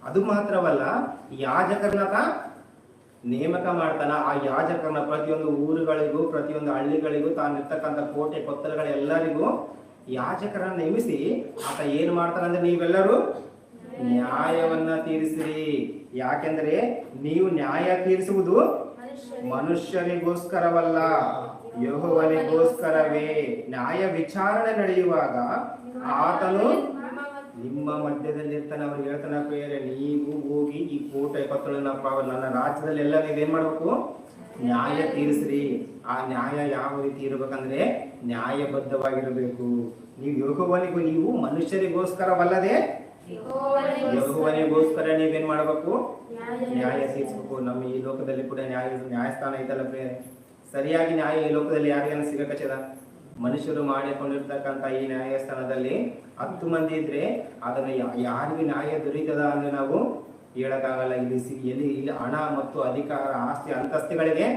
ಅದು ಮಾತ್ರವಲ್ಲ, ಯಾಜಕರನ್ನ ನೇಮಕ ಮಾಡ್ತಾನ. ಆ ಯಾಜಕರನ್ನ ಪ್ರತಿಯೊಂದು ಊರುಗಳಿಗೂ ಪ್ರತಿಯೊಂದು ಹಳ್ಳಿಗಳಿಗೂ ತಾನಿರ್ತಕ್ಕಂಥ ಕೋಟೆ ಕೊತ್ತಲಗಳೆಲ್ಲರಿಗೂ ಯಾಜಕರನ್ನ ನೇಮಿಸಿ ಆತ ಏನ್ ಮಾಡ್ತಾನಂದ್ರೆ, ನೀವೆಲ್ಲರೂ ನ್ಯಾಯವನ್ನ ತೀರಿಸಿರಿ. ಯಾಕೆಂದ್ರೆ ನೀವು ನ್ಯಾಯ ತೀರಿಸುವುದು ಮನುಷ್ಯರಿಗೋಸ್ಕರವಲ್ಲ, ಯೆಹೋವನಿಗೋಸ್ಕರವೇ. ನ್ಯಾಯ ವಿಚಾರಣೆ ನಡೆಯುವಾಗ ಆತನು ನಿಮ್ಮ ಮಧ್ಯದಲ್ಲಿರ್ತಾನೆ. ಅವ್ರಿಗೆ ಹೇಳ್ತಾನ ಪ್ರಿಯರೇ, ನೀವು ಹೋಗಿ ಈ ಕೋಟೆ ಕೊತ್ತಲನ್ನ ನನ್ನ ರಾಜ್ಯದಲ್ಲಿ ಎಲ್ಲ ನೀವೇನ್ ಮಾಡ್ಬೇಕು, ನ್ಯಾಯ ತೀರಿಸ್ರಿ. ಆ ನ್ಯಾಯ ಯಾವ ರೀತಿ ಇರ್ಬೇಕಂದ್ರೆ ನ್ಯಾಯಬದ್ಧವಾಗಿರಬೇಕು. ನೀವು ಯೆಹೋವನಿಗೂ, ನೀವು ಮನುಷ್ಯರಿಗೋಸ್ಕರವಲ್ಲದೆ ಯೆಹೋವನಿಗೋಸ್ಕರ ನೀವೇನ್ ಮಾಡ್ಬೇಕು, ನ್ಯಾಯ ತೀರಿಸ್ಬೇಕು. ನಮ್ಮ ಈ ಲೋಕದಲ್ಲಿ ಕೂಡ ನ್ಯಾಯಸ್ಥಾನ ಐತಲ್ಲ ಪ್ರಿಯರೇ. ಸರಿಯಾಗಿ ನ್ಯಾಯ ಈ ಲೋಕದಲ್ಲಿ ಯಾರಿಗೇನು ಸಿಗಕಚ್ಚದ? ಮನುಷ್ಯರು ಮಾಡಿಕೊಂಡಿರ್ತಕ್ಕಂಥ ಈ ನ್ಯಾಯಸ್ಥಾನದಲ್ಲಿ 10 ಮಂದಿ ಇದ್ರೆ ಅದನ್ನ ಯಾರಿಗೂ ನ್ಯಾಯ ದೊರೀತದ ಅಂದ್ರೆ ನಾವು ಹೇಳಕ್ಕಾಗಲ್ಲ. ಇಲ್ಲಿ ಹಣ ಮತ್ತು ಅಧಿಕಾರ, ಆಸ್ತಿ ಅಂತಸ್ತಿಗಳಿಗೆ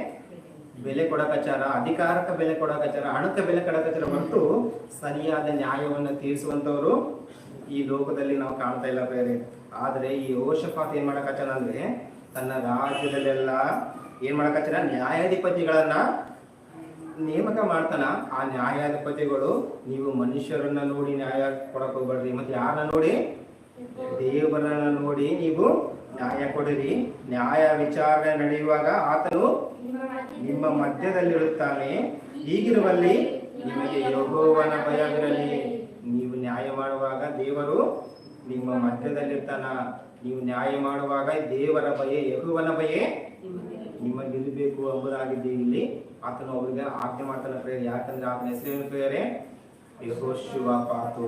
ಬೆಲೆ ಕೊಡಕಚ್ಚಾರ, ಅಧಿಕಾರಕ್ಕೆ ಬೆಲೆ ಕೊಡಕಚ್ಚಾರ, ಹಣಕ್ಕೆ ಬೆಲೆ ಕೊಡಕಚ್ಚಾರ ಹೊರತು ಸರಿಯಾದ ನ್ಯಾಯವನ್ನು ತೀರಿಸುವಂತವ್ರು ಈ ಲೋಕದಲ್ಲಿ ನಾವು ಕಾಣ್ತಾ ಇಲ್ಲ ಬೇರೆ. ಆದ್ರೆ ಈ ಯೆಹೋಷಾಫಾತ್ ಏನ್ ಮಾಡಕಚ್ಚಾನ ಅಂದ್ರೆ, ತನ್ನ ರಾಜ್ಯದಲ್ಲೆಲ್ಲ ಏನ್ ಮಾಡಕಚ್ಚಾನ, ನ್ಯಾಯಾಧಿಪತಿಗಳನ್ನ ನೇಮಕ ಮಾಡ್ತಾನ. ಆ ನ್ಯಾಯಾಧಿಪತಿಗಳು, ನೀವು ಮನುಷ್ಯರನ್ನ ನೋಡಿ ನ್ಯಾಯ ಕೊಡಕ್ ಹೋಗ್ಬೇಡ್ರಿ, ಮತ್ತೆ ಯಾರನ್ನ ನೋಡಿ, ದೇವರನ್ನ ನೋಡಿ ನೀವು ನ್ಯಾಯ ಕೊಡಿರಿ. ನ್ಯಾಯ ವಿಚಾರಣೆ ನಡೆಯುವಾಗ ಆತನು ನಿಮ್ಮ ಮಧ್ಯದಲ್ಲಿರುತ್ತಾನೆ. ಹೀಗಿರುವಲ್ಲಿ ನಿಮಗೆ ಯೆಹೋವನ ಭಯವಿರಲಿ. ನೀವು ನ್ಯಾಯ ಮಾಡುವಾಗ ದೇವರು ನಿಮ್ಮ ಮಧ್ಯದಲ್ಲಿರ್ತಾನ. ನೀವು ನ್ಯಾಯ ಮಾಡುವಾಗ ದೇವರ ಭಯ, ಯೆಹೋವನ ಭಯ ನಿಮಗಿರಬೇಕು ಎಂಬುದಾಗಿದ್ದೆ. ಇಲ್ಲಿ ಆತನು ಅವ್ರಿಗೆ ಆಜ್ಞೆ ಮಾಡ್ತಾನೆ ಪ್ರೇರೆ. ಯಾಕಂದ್ರೆ ಆತನ ಹೆಸರೇನು ಪ್ರೇರೆ? ಯೆಹೋಷುವಾಪಾತು.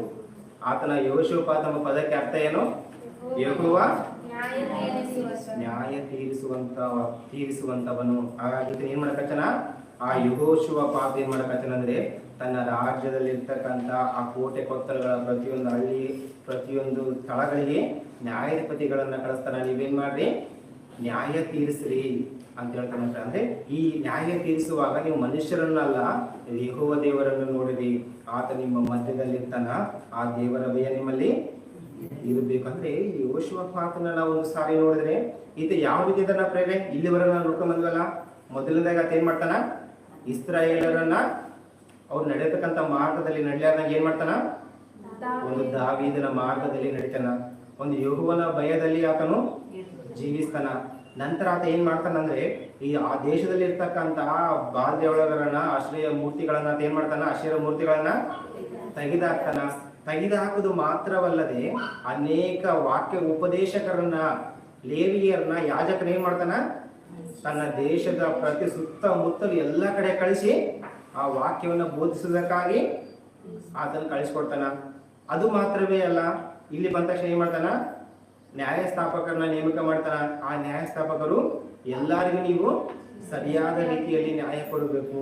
ಆತನ ಯೆಹೋಷುವಾಪಾತ್ ಎಂಬ ಪದಕ್ಕೆ ಅರ್ಥ ಏನು? ಯೆಹೋವ ನ್ಯಾಯ ತೀರಿಸುವಂತವನು. ಹಾಗಾಗಿ ಏನ್ ಮಾಡಕಚ್ಚನ, ಆ ಯೆಹೋಷುವಾಪಾತ್ ಏನ್ ಮಾಡಕಚ್ಚನ ಅಂದ್ರೆ, ತನ್ನ ರಾಜ್ಯದಲ್ಲಿ ಇರ್ತಕ್ಕಂಥ ಆ ಕೋಟೆ ಕೊತ್ತಲಗಳ ಪ್ರತಿಯೊಂದು ಹಳ್ಳಿ, ಪ್ರತಿಯೊಂದು ಸ್ಥಳಗಳಿಗೆ ನ್ಯಾಯಾಧಿಪತಿಗಳನ್ನ ಕಳಿಸ್ತಾನ. ನೀವೇನ್ ಮಾಡ್ರಿ, ನ್ಯಾಯ ತೀರಿಸ್ರಿ ಅಂತ ಹೇಳ್ತಾನೆ. ಅಂದ್ರೆ ಈ ನ್ಯಾಯ ತೀರಿಸುವಾಗ ನೀವು ಮನುಷ್ಯರನ್ನಲ್ಲ, ಯೆಹೋವ ದೇವರನ್ನು ನೋಡಿರಿ. ಆತ ನಿಮ್ಮ ಮಧ್ಯದಲ್ಲಿರ್ತಾನ. ಆ ದೇವರ ಭಯ ನಿಮ್ಮಲ್ಲಿ ಇರಬೇಕಂದ್ರೆ ಯೆಹೋಷುವಾಪಾತನ ನಾವು ಒಂದು ಸಾರಿ ನೋಡಿದ್ರೆ ಈತ ಯಾವ ರೀತಿ ಇದನ್ನ ಪ್ರೇರೆ ಇಲ್ಲಿವರೆಗೆ ನಾವು ನೋಡ್ಕೊಂಡ್ ಬಂದ್ವಲ್ಲ. ಮೊದಲನೇದಾಗ ಆತ ಏನ್ ಮಾಡ್ತಾನ, ಇಸ್ರಾಯೇಲರನ್ನ ಅವ್ರು ನಡೆಯತಕ್ಕಂಥ ಮಾರ್ಗದಲ್ಲಿ ನಡ್ಯಾರ್ನಾಗ ಏನ್ ಮಾಡ್ತಾನ, ಒಂದು ದಾವೀದನ ಮಾರ್ಗದಲ್ಲಿ ನಡೀತಾನ. ಒಂದು ಯೆಹೋವನ ಭಯದಲ್ಲಿ ಆತನು ಜೀವಿಸ್ತಾನ. ನಂತರ ಆತ ಏನ್ ಮಾಡ್ತಾನಂದ್ರೆ, ಈ ಆ ದೇಶದಲ್ಲಿ ಇರ್ತಕ್ಕಂತ ಬಾಲ್ಯವಳಗರನ್ನ, ಆಶ್ರಯ ಮೂರ್ತಿಗಳನ್ನ ಏನ್ ಮಾಡ್ತಾನ, ಆಶ್ರಯ ಮೂರ್ತಿಗಳನ್ನ ತೆಗೆದುಹಾಕ್ತಾನ. ತೆಗೆದುಹಾಕುದು ಮಾತ್ರವಲ್ಲದೆ ಅನೇಕ ವಾಕ್ಯ ಉಪದೇಶಕರನ್ನ ಲೇವಿಯರ್ನ ಯಾಜಕನ ಏನ್ ಮಾಡ್ತಾನ, ತನ್ನ ದೇಶದ ಪ್ರತಿ ಸುತ್ತಮುತ್ತಲು ಎಲ್ಲ ಕಡೆ ಕಳಿಸಿ ಆ ವಾಕ್ಯವನ್ನು ಬೋಧಿಸುವುದಕ್ಕಾಗಿ ಆತನ ಕಳಿಸ್ಕೊಡ್ತಾನ. ಅದು ಮಾತ್ರವೇ ಅಲ್ಲ, ಇಲ್ಲಿ ಬಂದ ತಕ್ಷಣ ಏನ್ ಮಾಡ್ತಾನ, ನ್ಯಾಯಸ್ಥಾಪಕರನ್ನ ನೇಮಕ ಮಾಡ್ತಾನ. ಆ ನ್ಯಾಯಸ್ಥಾಪಕರು ಎಲ್ಲರಿಗೂ ನೀವು ಸರಿಯಾದ ರೀತಿಯಲ್ಲಿ ನ್ಯಾಯ ಕೊಡಬೇಕು.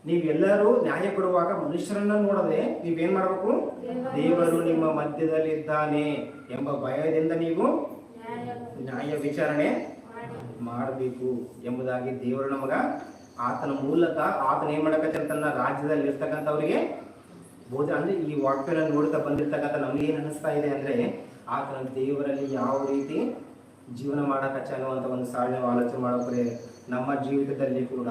ನೀವೆಲ್ಲರೂ ನ್ಯಾಯ ಕೊಡುವಾಗ ಮನುಷ್ಯರನ್ನ ನೋಡದೆ ನೀವೇನ್ ಮಾಡ್ಬೇಕು, ದೇವರು ನಿಮ್ಮ ಮಧ್ಯದಲ್ಲಿ ಇದ್ದಾನೆ ಎಂಬ ಭಯದಿಂದ ನೀವು ನ್ಯಾಯ ವಿಚಾರಣೆ ಮಾಡಬೇಕು ಎಂಬುದಾಗಿ ದೇವರು ನಮಗ ಆತನ ಮೂಲಕ ಆತನ ಏನ್ ಮಾಡಕತ್ತ ತನ್ನ ರಾಜ್ಯದಲ್ಲಿ ಇರ್ತಕ್ಕಂಥವ್ರಿಗೆ ಬೋಧ ಅಂದ್ರೆ ಈ ವಾಕ್ಯನ ನೋಡ್ತಾ ಬಂದಿರ್ತಕ್ಕಂಥ ನಮ್ಗೆ ಏನ್ ಅನಿಸ್ತಾ ಇದೆ ಅಂದ್ರೆ, ಆತನ ದೇವರಲ್ಲಿ ಯಾವ ರೀತಿ ಜೀವನ ಮಾಡಕಚ್ಚ ಅನ್ನುವಂಥ ಒಂದು ಸಾಲಿನ ಆಲೋಚನೆ ಮಾಡೋಕ್ರೆ ನಮ್ಮ ಜೀವಿತದಲ್ಲಿ ಕೂಡ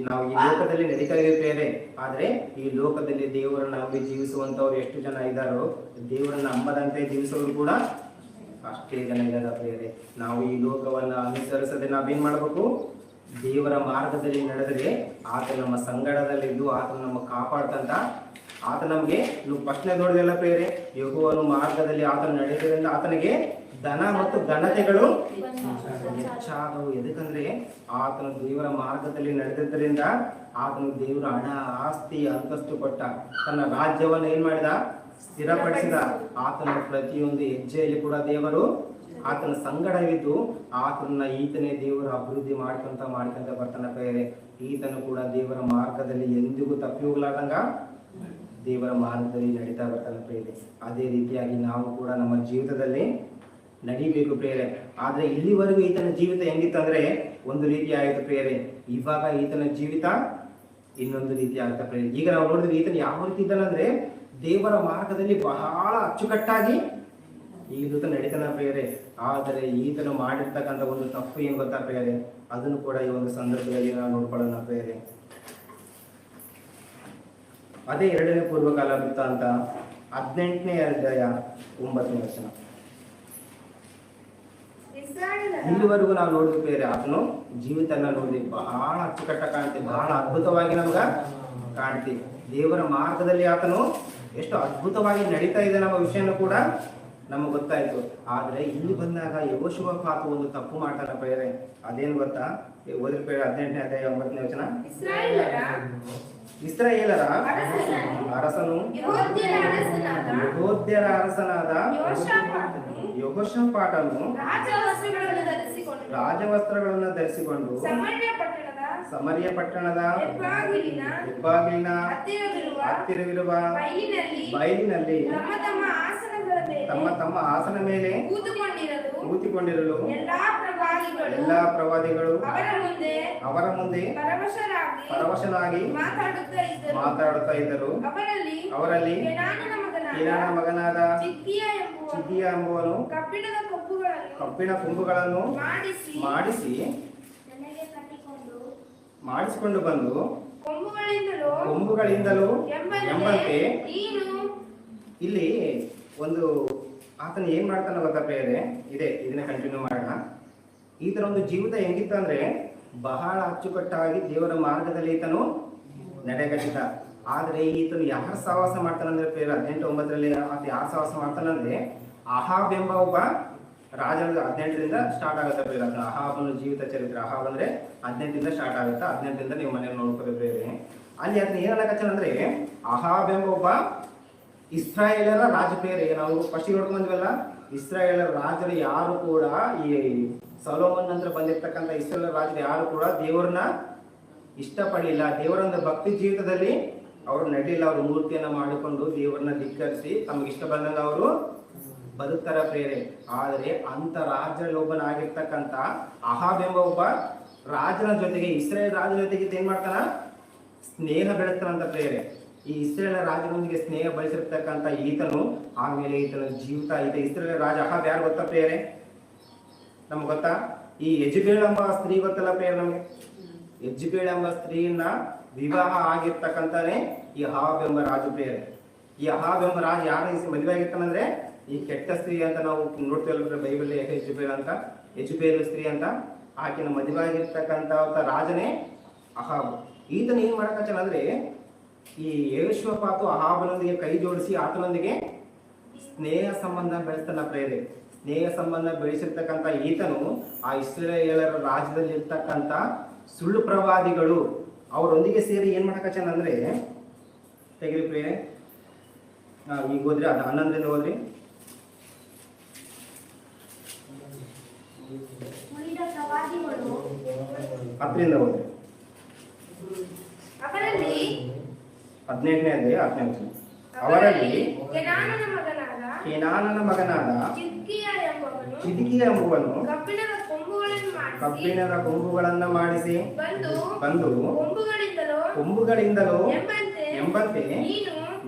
ನಾವು ಈ ಲೋಕದಲ್ಲಿ ನಡೀತಾ ಇದ್ದೇವೆ. ಆದ್ರೆ ಈ ಲೋಕದಲ್ಲಿ ದೇವರನ್ನ ನಂಬಿ ಜೀವಿಸುವಂತವ್ರು ಎಷ್ಟು ಜನ ಇದ್ದಾರೋ, ದೇವರನ್ನ ನಂಬದಂತೆ ಜೀವಿಸೋರು ಕೂಡ ಅಷ್ಟೇ ಜನ ಇದ್ದಾರೆ ಪ್ರಿಯರೇ. ನಾವು ಈ ಲೋಕವನ್ನ ಅನುಸರಿಸದೆ ನಾವೇನ್ ಮಾಡ್ಬೇಕು, ದೇವರ ಮಾರ್ಗದಲ್ಲಿ ನಡೆದರೆ ಆತ ನಮ್ಮ ಸಂಗಡದಲ್ಲಿದ್ದು ಆತ ನಮ್ಮ ಕಾಪಾಡ್ತಂತ. ಆತ ನಮ್ಗೆ ನೀವು ಪ್ರಶ್ನೆ ನೋಡಿದೆಲ್ಲ ಪ್ರಿಯರೇ, ಯೆಹೋವನ ಮಾರ್ಗದಲ್ಲಿ ಆತನ ನಡೆಯೋದ್ರಿಂದ ಆತನಿಗೆ ಧನ ಮತ್ತು ಘನತೆಗಳು ಹೆಚ್ಚಾದವು. ಎದಕ್ಕಂದ್ರೆ ಆತನ ದೇವರ ಮಾರ್ಗದಲ್ಲಿ ನಡೆದಿದ್ದರಿಂದ ಆತನ ದೇವರ ಹಣ ಆಸ್ತಿ ಅಂತಸ್ತು ಕೊಟ್ಟ, ತನ್ನ ರಾಜ್ಯವನ್ನು ಏನ್ ಮಾಡಿದ, ಸ್ಥಿರಪಡಿಸಿದ. ಆತನ ಪ್ರತಿಯೊಂದು ಹೆಜ್ಜೆಯಲ್ಲಿ ಕೂಡ ದೇವರು ಆತನ ಸಂಗಡವಿದ್ದು ಆತನ ಈತನೇ ದೇವರ ಅಭಿವೃದ್ಧಿ ಮಾಡ್ಕೊಂತ ಬರ್ತಾನ ಪ್ರಿಯರೇ. ಈತನು ಕೂಡ ದೇವರ ಮಾರ್ಗದಲ್ಲಿ ಎಂದಿಗೂ ತಪ್ಪಿ ಹೋಗ್ಲಾರ್ದಂಗ ದೇವರ ಮಾರ್ಗದಲ್ಲಿ ನಡೀತಾ ಬರ್ತಾನೆ ಪ್ರಿಯರೇ. ಅದೇ ರೀತಿಯಾಗಿ ನಾವು ಕೂಡ ನಮ್ಮ ಜೀವಿತದಲ್ಲಿ ನಡಿಬೇಕು ಪ್ರಿಯರೇ. ಆದ್ರೆ ಇಲ್ಲಿವರೆಗೂ ಈತನ ಜೀವಿತ ಹೆಂಗಿತ್ತಂದ್ರೆ ಒಂದು ರೀತಿ ಆಯಿತು ಪ್ರಿಯರೇ. ಇವಾಗ ಈತನ ಜೀವಿತ ಇನ್ನೊಂದು ರೀತಿ ಆಗುತ್ತೆ ಪ್ರಿಯರೇ. ಈಗ ನಾವು ನೋಡಿದ್ರೆ ಈತನ ಯಾವ ರೀತಿ ಇದ್ದಾನಂದ್ರೆ ದೇವರ ಮಾರ್ಗದಲ್ಲಿ ಬಹಳ ಅಚ್ಚುಕಟ್ಟಾಗಿ ಈತ ನಡೀತಾನ ಪ್ರಿಯರೇ. ಆದರೆ ಈತನು ಮಾಡಿರ್ತಕ್ಕಂಥ ಒಂದು ತಪ್ಪು ಏನ್ ಗೊತ್ತಾ ಪ್ರಿಯರೇ, ಅದನ್ನು ಕೂಡ ಈ ಒಂದು ಸಂದರ್ಭದಲ್ಲಿ ನಾವು ನೋಡ್ಕೊಳ್ಳೋಣ ಪ್ರಿಯರೇ. ಅದೇ 2ನೇ ಪೂರ್ವಕಾಲ ವೃತ್ತಾಂತ 18ನೇ ಅಧ್ಯಾಯ 9ನೇ ವಚನ. ಇಲ್ಲಿವರೆಗೂ ನಾವು ನೋಡಿದ ಪ್ರಿಯರೇ, ಆತನು ಜೀವಿತನ ನೋಡಿ ಬಹಳ ಅಚ್ಚುಕಟ್ಟ ಕಾಣ್ತೀವಿ, ಬಹಳ ಅದ್ಭುತವಾಗಿ ನಮ್ಗ ಕಾಣ್ತೀವಿ. ದೇವರ ಮಾರ್ಗದಲ್ಲಿ ಆತನು ಎಷ್ಟು ಅದ್ಭುತವಾಗಿ ನಡೀತಾ ಇದೆ ನಮ್ಮ ವಿಷಯನೂ ಕೂಡ ನಮಗೆ ಗೊತ್ತಾಯ್ತು. ಆದ್ರೆ ಇಲ್ಲಿ ಬಂದಾಗ ಯೆಹೋಷುವಪಾತ ಒಂದು ತಪ್ಪು ಮಾಡ್ತಾನ ಪ್ರಿಯರೇ. ಅದೇನು ಗೊತ್ತಾ, ಓದಿರ ಪ್ರಿಯರೇ 18ನೇ ಅಧ್ಯಾಯ 9ನೇ ವಚನ. ಇಸ್ರಾಯೇಲರ ಅರಸನು ಯೆಹೂದ್ಯರ ಅರಸನಾದ ಯೆಹೋಷಾಫಾಟನು ರಾಜವಸ್ತ್ರಗಳನ್ನು ಧರಿಸಿಕೊಂಡು ಸಮರಿಯ ಪಟ್ಟಣದ ಹೆಬ್ಬಾಗಿಲಿನ ಹತ್ತಿರವಿರುವ ಬಯಲಿನಲ್ಲಿ ತಮ್ಮ ತಮ್ಮ ಆಸನ ಮೇಲೆ ಕೂತಿಕೊಂಡಿರಲು ಎಲ್ಲಾ ಪ್ರವಾದಿಗಳು ಅವರ ಮುಂದೆ ಪರವಶನಾಗಿ ಮಾತಾಡುತ್ತಾ ಇದ್ದರು. ಅವರಲ್ಲಿ ಕೇನಾನ ಮಗನಾದ ಚಿದ್ಕೀಯ ಎಂಬುವನು ಕಬ್ಬಿಣ ಕೊಂಬುಗಳನ್ನು ಮಾಡಿಸಿಕೊಂಡು ಬಂದು ಕೊಂಬುಗಳಿಂದಲೂ ಎಂಬಂತೆ ಇಲ್ಲಿ ಒಂದು ಆತನ ಏನ್ ಮಾಡ್ತಾನ ಗೊತ್ತಾ ಪ್ರಿಯರೇ, ಇದನ್ನ ಕಂಟಿನ್ಯೂ ಮಾಡೋಣ. ಈತನ ಒಂದು ಜೀವಿತ ಹೆಂಗಿತ್ತು ಅಂದ್ರೆ ಬಹಳ ಅಚ್ಚುಕಟ್ಟಾಗಿ ದೇವರ ಮಾರ್ಗದಲ್ಲಿ ಈತನು ನಡೆಗಟ್ಟಿದ. ಆದ್ರೆ ಈತನು ಯಾರು ಸಹವಾಸ ಮಾಡ್ತಾನಂದ್ರೆ ಪ್ರಿಯರೇ 18:9 ಆತ ಯಾರು ಸಹವಾಸ ಮಾಡ್ತಾನಂದ್ರೆ ಅಹಾಬ್ ಎಂಬ ಒಬ್ಬ ರಾಜನ 18ರಿಂದ ಸ್ಟಾರ್ಟ್ ಆಗುತ್ತೆ ಪ್ರಿಯರೇ. ಅಹಾಬನ ಜೀವಿತ ಚರಿತ್ರೆ. ಅಹಾಬ್ ಅಂದ್ರೆ 18ರಿಂದ ಸ್ಟಾರ್ಟ್ ಆಗುತ್ತೆ. 18ರಿಂದ ನೀವು ಮನೆಯಲ್ಲಿ ನೋಡ್ಕೋಬೇಕು ಪ್ರಿಯರೇ. ಅಲ್ಲಿ ಅದನ್ನ ಏನಲ್ಲಕತ್ತಂದ್ರೆ ಅಹಾಬ್ ಎಂಬ ಒಬ್ಬ ಇಸ್ರಾಯೇಲರ ರಾಜ ಪ್ರಿಯರೇ. ನಾವು ಫಸ್ಟ್ ನೋಡ್ಕೊಂಡು ಬಂದ್ವಲ್ಲ, ಇಸ್ರಾಯೇಲರ ರಾಜರು ಯಾರು ಕೂಡ ಈ ಸೊಲೊಮನ್ ನಂತರ ಬಂದಿರ್ತಕ್ಕಂಥ ಇಸ್ರಾಯೇಲರ ರಾಜರು ಯಾರು ಕೂಡ ದೇವರನ್ನ ಇಷ್ಟಪಡಲಿಲ್ಲ. ದೇವರ ಒಂದು ಭಕ್ತಿ ಜೀವಿತದಲ್ಲಿ ಅವರು ನಡೀಲಿಲ್ಲ. ಅವರು ಮೂರ್ತಿಯನ್ನ ಮಾಡಿಕೊಂಡು ದೇವರನ್ನ ಧಿಕ್ಕರಿಸಿ ತಮಗೆ ಇಷ್ಟ ಬಂದಂಗ ಅವರು ಬದುಕ್ತಾರ ಪ್ರಿಯರೇ. ಆದರೆ ಅಂತ ರಾಜರಲ್ಲಿ ಒಬ್ಬನಾಗಿರ್ತಕ್ಕಂಥ ಅಹಾಬ್ ಎಂಬ ಒಬ್ಬ ರಾಜನ ಜೊತೆಗೆ ಇಸ್ರಾಯೇಲ್ ರಾಜನ ಜೊತೆಗೆ ಏನ್ ಮಾಡ್ತಾನ, ಸ್ನೇಹ ಬೆಳೆಸ್ತಾನಂತ ಪ್ರಿಯರೇ. ಈ ಇಸ್ರೇಲ್ ರಾಜನೊಂದಿಗೆ ಸ್ನೇಹ ಬೆಳೆಸಿರ್ತಕ್ಕಂಥ ಈತನು ಆಮೇಲೆ ಈತನ ಜೀವಿತ ಇಸ್ರೇಲ್ ರಾಜ ಅಹಾಬ್ ಯಾರು ಗೊತ್ತಾ ಪ್ರಿಯರೇ, ನಮ್ಗೆ ಗೊತ್ತಾ? ಈ ಯೆಜಬೇಲ್ ಎಂಬ ಸ್ತ್ರೀ ಗೊತ್ತಲ್ಲ ಪ್ರಿಯರೇ ನಮ್ಗೆ. ಯೆಜಬೇಲ್ ಎಂಬ ಸ್ತ್ರೀಯನ್ನ ವಿವಾಹ ಆಗಿರ್ತಕ್ಕಂತಾನೆ ಈ ಅಹಾಬ್ ಎಂಬ ರಾಜ ಪ್ರಿಯರೇ. ಈ ಅಹಾಬ್ ಎಂಬ ರಾಜ ಯಾರು ಮದುವೆ ಆಗಿರ್ತಾನಂದ್ರೆ ಈ ಕೆಟ್ಟ ಸ್ತ್ರೀ ಅಂತ ನಾವು ನೋಡ್ತೇವಲ್ಲ ಬೈಬಲ್, ಯೆಜಬೇಲ್ ಅಂತ, ಯೆಜಬೇಲ್ ಸ್ತ್ರೀ ಅಂತ ಆಕೆನ ಮದುವೆ ಆಗಿರ್ತಕ್ಕಂಥ ರಾಜನೇ ಅಹಾಬ್. ಈತನ ಏನ್ ಮಾಡಕಚ್ಚನ ಅಂದ್ರೆ ಈ ಯೆಹೋಷಾಫಾತು ಅಹಾಬನೊಂದಿಗೆ ಕೈ ಜೋಡಿಸಿ ಆತನೊಂದಿಗೆ ಸ್ನೇಹ ಸಂಬಂಧ ಬೆಳೆಸ್ತಾನ ಪ್ರಿಯರೇ. ಸ್ನೇಹ ಸಂಬಂಧ ಬೆಳೆಸಿರ್ತಕ್ಕಂಥ ಈತನು ಆ ಇಸ್ರಾಯೇಲರ ರಾಜ್ಯದಲ್ಲಿ ಇರ್ತಕ್ಕಂಥ ಸುಳ್ಳು ಪ್ರವಾದಿಗಳು ಅವರೊಂದಿಗೆ ಸೇರಿ ಏನ್ ಮಾಡಕಚ್ಚನ ಅಂದ್ರೆ, ತೆಗಿರಿ ಪ್ರಿಯರೇ, ಈಗ ಹೋದ್ರಿ ಅದು 11ರಿಂದ ಹೋದ್ರಿ. ಹತ್ತರಿಂದ ಹೋದ್ರಿ. 18ನೇ ಅಧ್ಯಾಯ 10ನೇ ವಚನ. ಅವರಲ್ಲಿ ಕೇನಾನನ ಮಗನಾದ ಚಿದ್ಕೀಯ ಎಂಬುವನು ಕಬ್ಬಿಣದ ಕೊಂಬುಗಳನ್ನು ಮಾಡಿಸಿ ಬಂದು ಕೊಂಬುಗಳಿಂದಲೋ ಎಂಬಂತೆ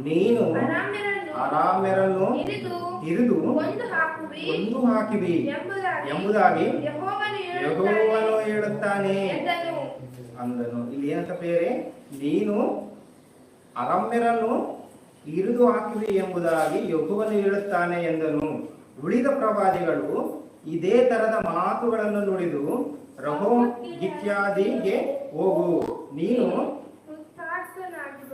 ನೀನು ಅರಾಮ್ಯರನ್ನು ಹಿರಿದು ಕೊಂದು ಹಾಕಿವಿ ಎಂಬುದಾಗಿ ಯೆಹೋವನು ಹೇಳುತ್ತಾನೆ ಅಂದನು. ಇಲ್ಲಿ ಏನಂತ ಬೇರೆ, ನೀನು ಅರಾಮ್ಯರನ್ನು ಇರಿದು ಹಾಕಿವಿ ಎಂಬುದಾಗಿ ಯೆಹೋವನು ಹೇಳುತ್ತಾನೆ ಎಂದನು. ಉಳಿದ ಪ್ರವಾದಿಗಳು ಇದೇ ತರದ ಮಾತುಗಳನ್ನು ನುಡಿದು ರಹೋಮ್ ಗಿತ್ಯಾದಿಗೆ ಹೋಗು, ನೀನು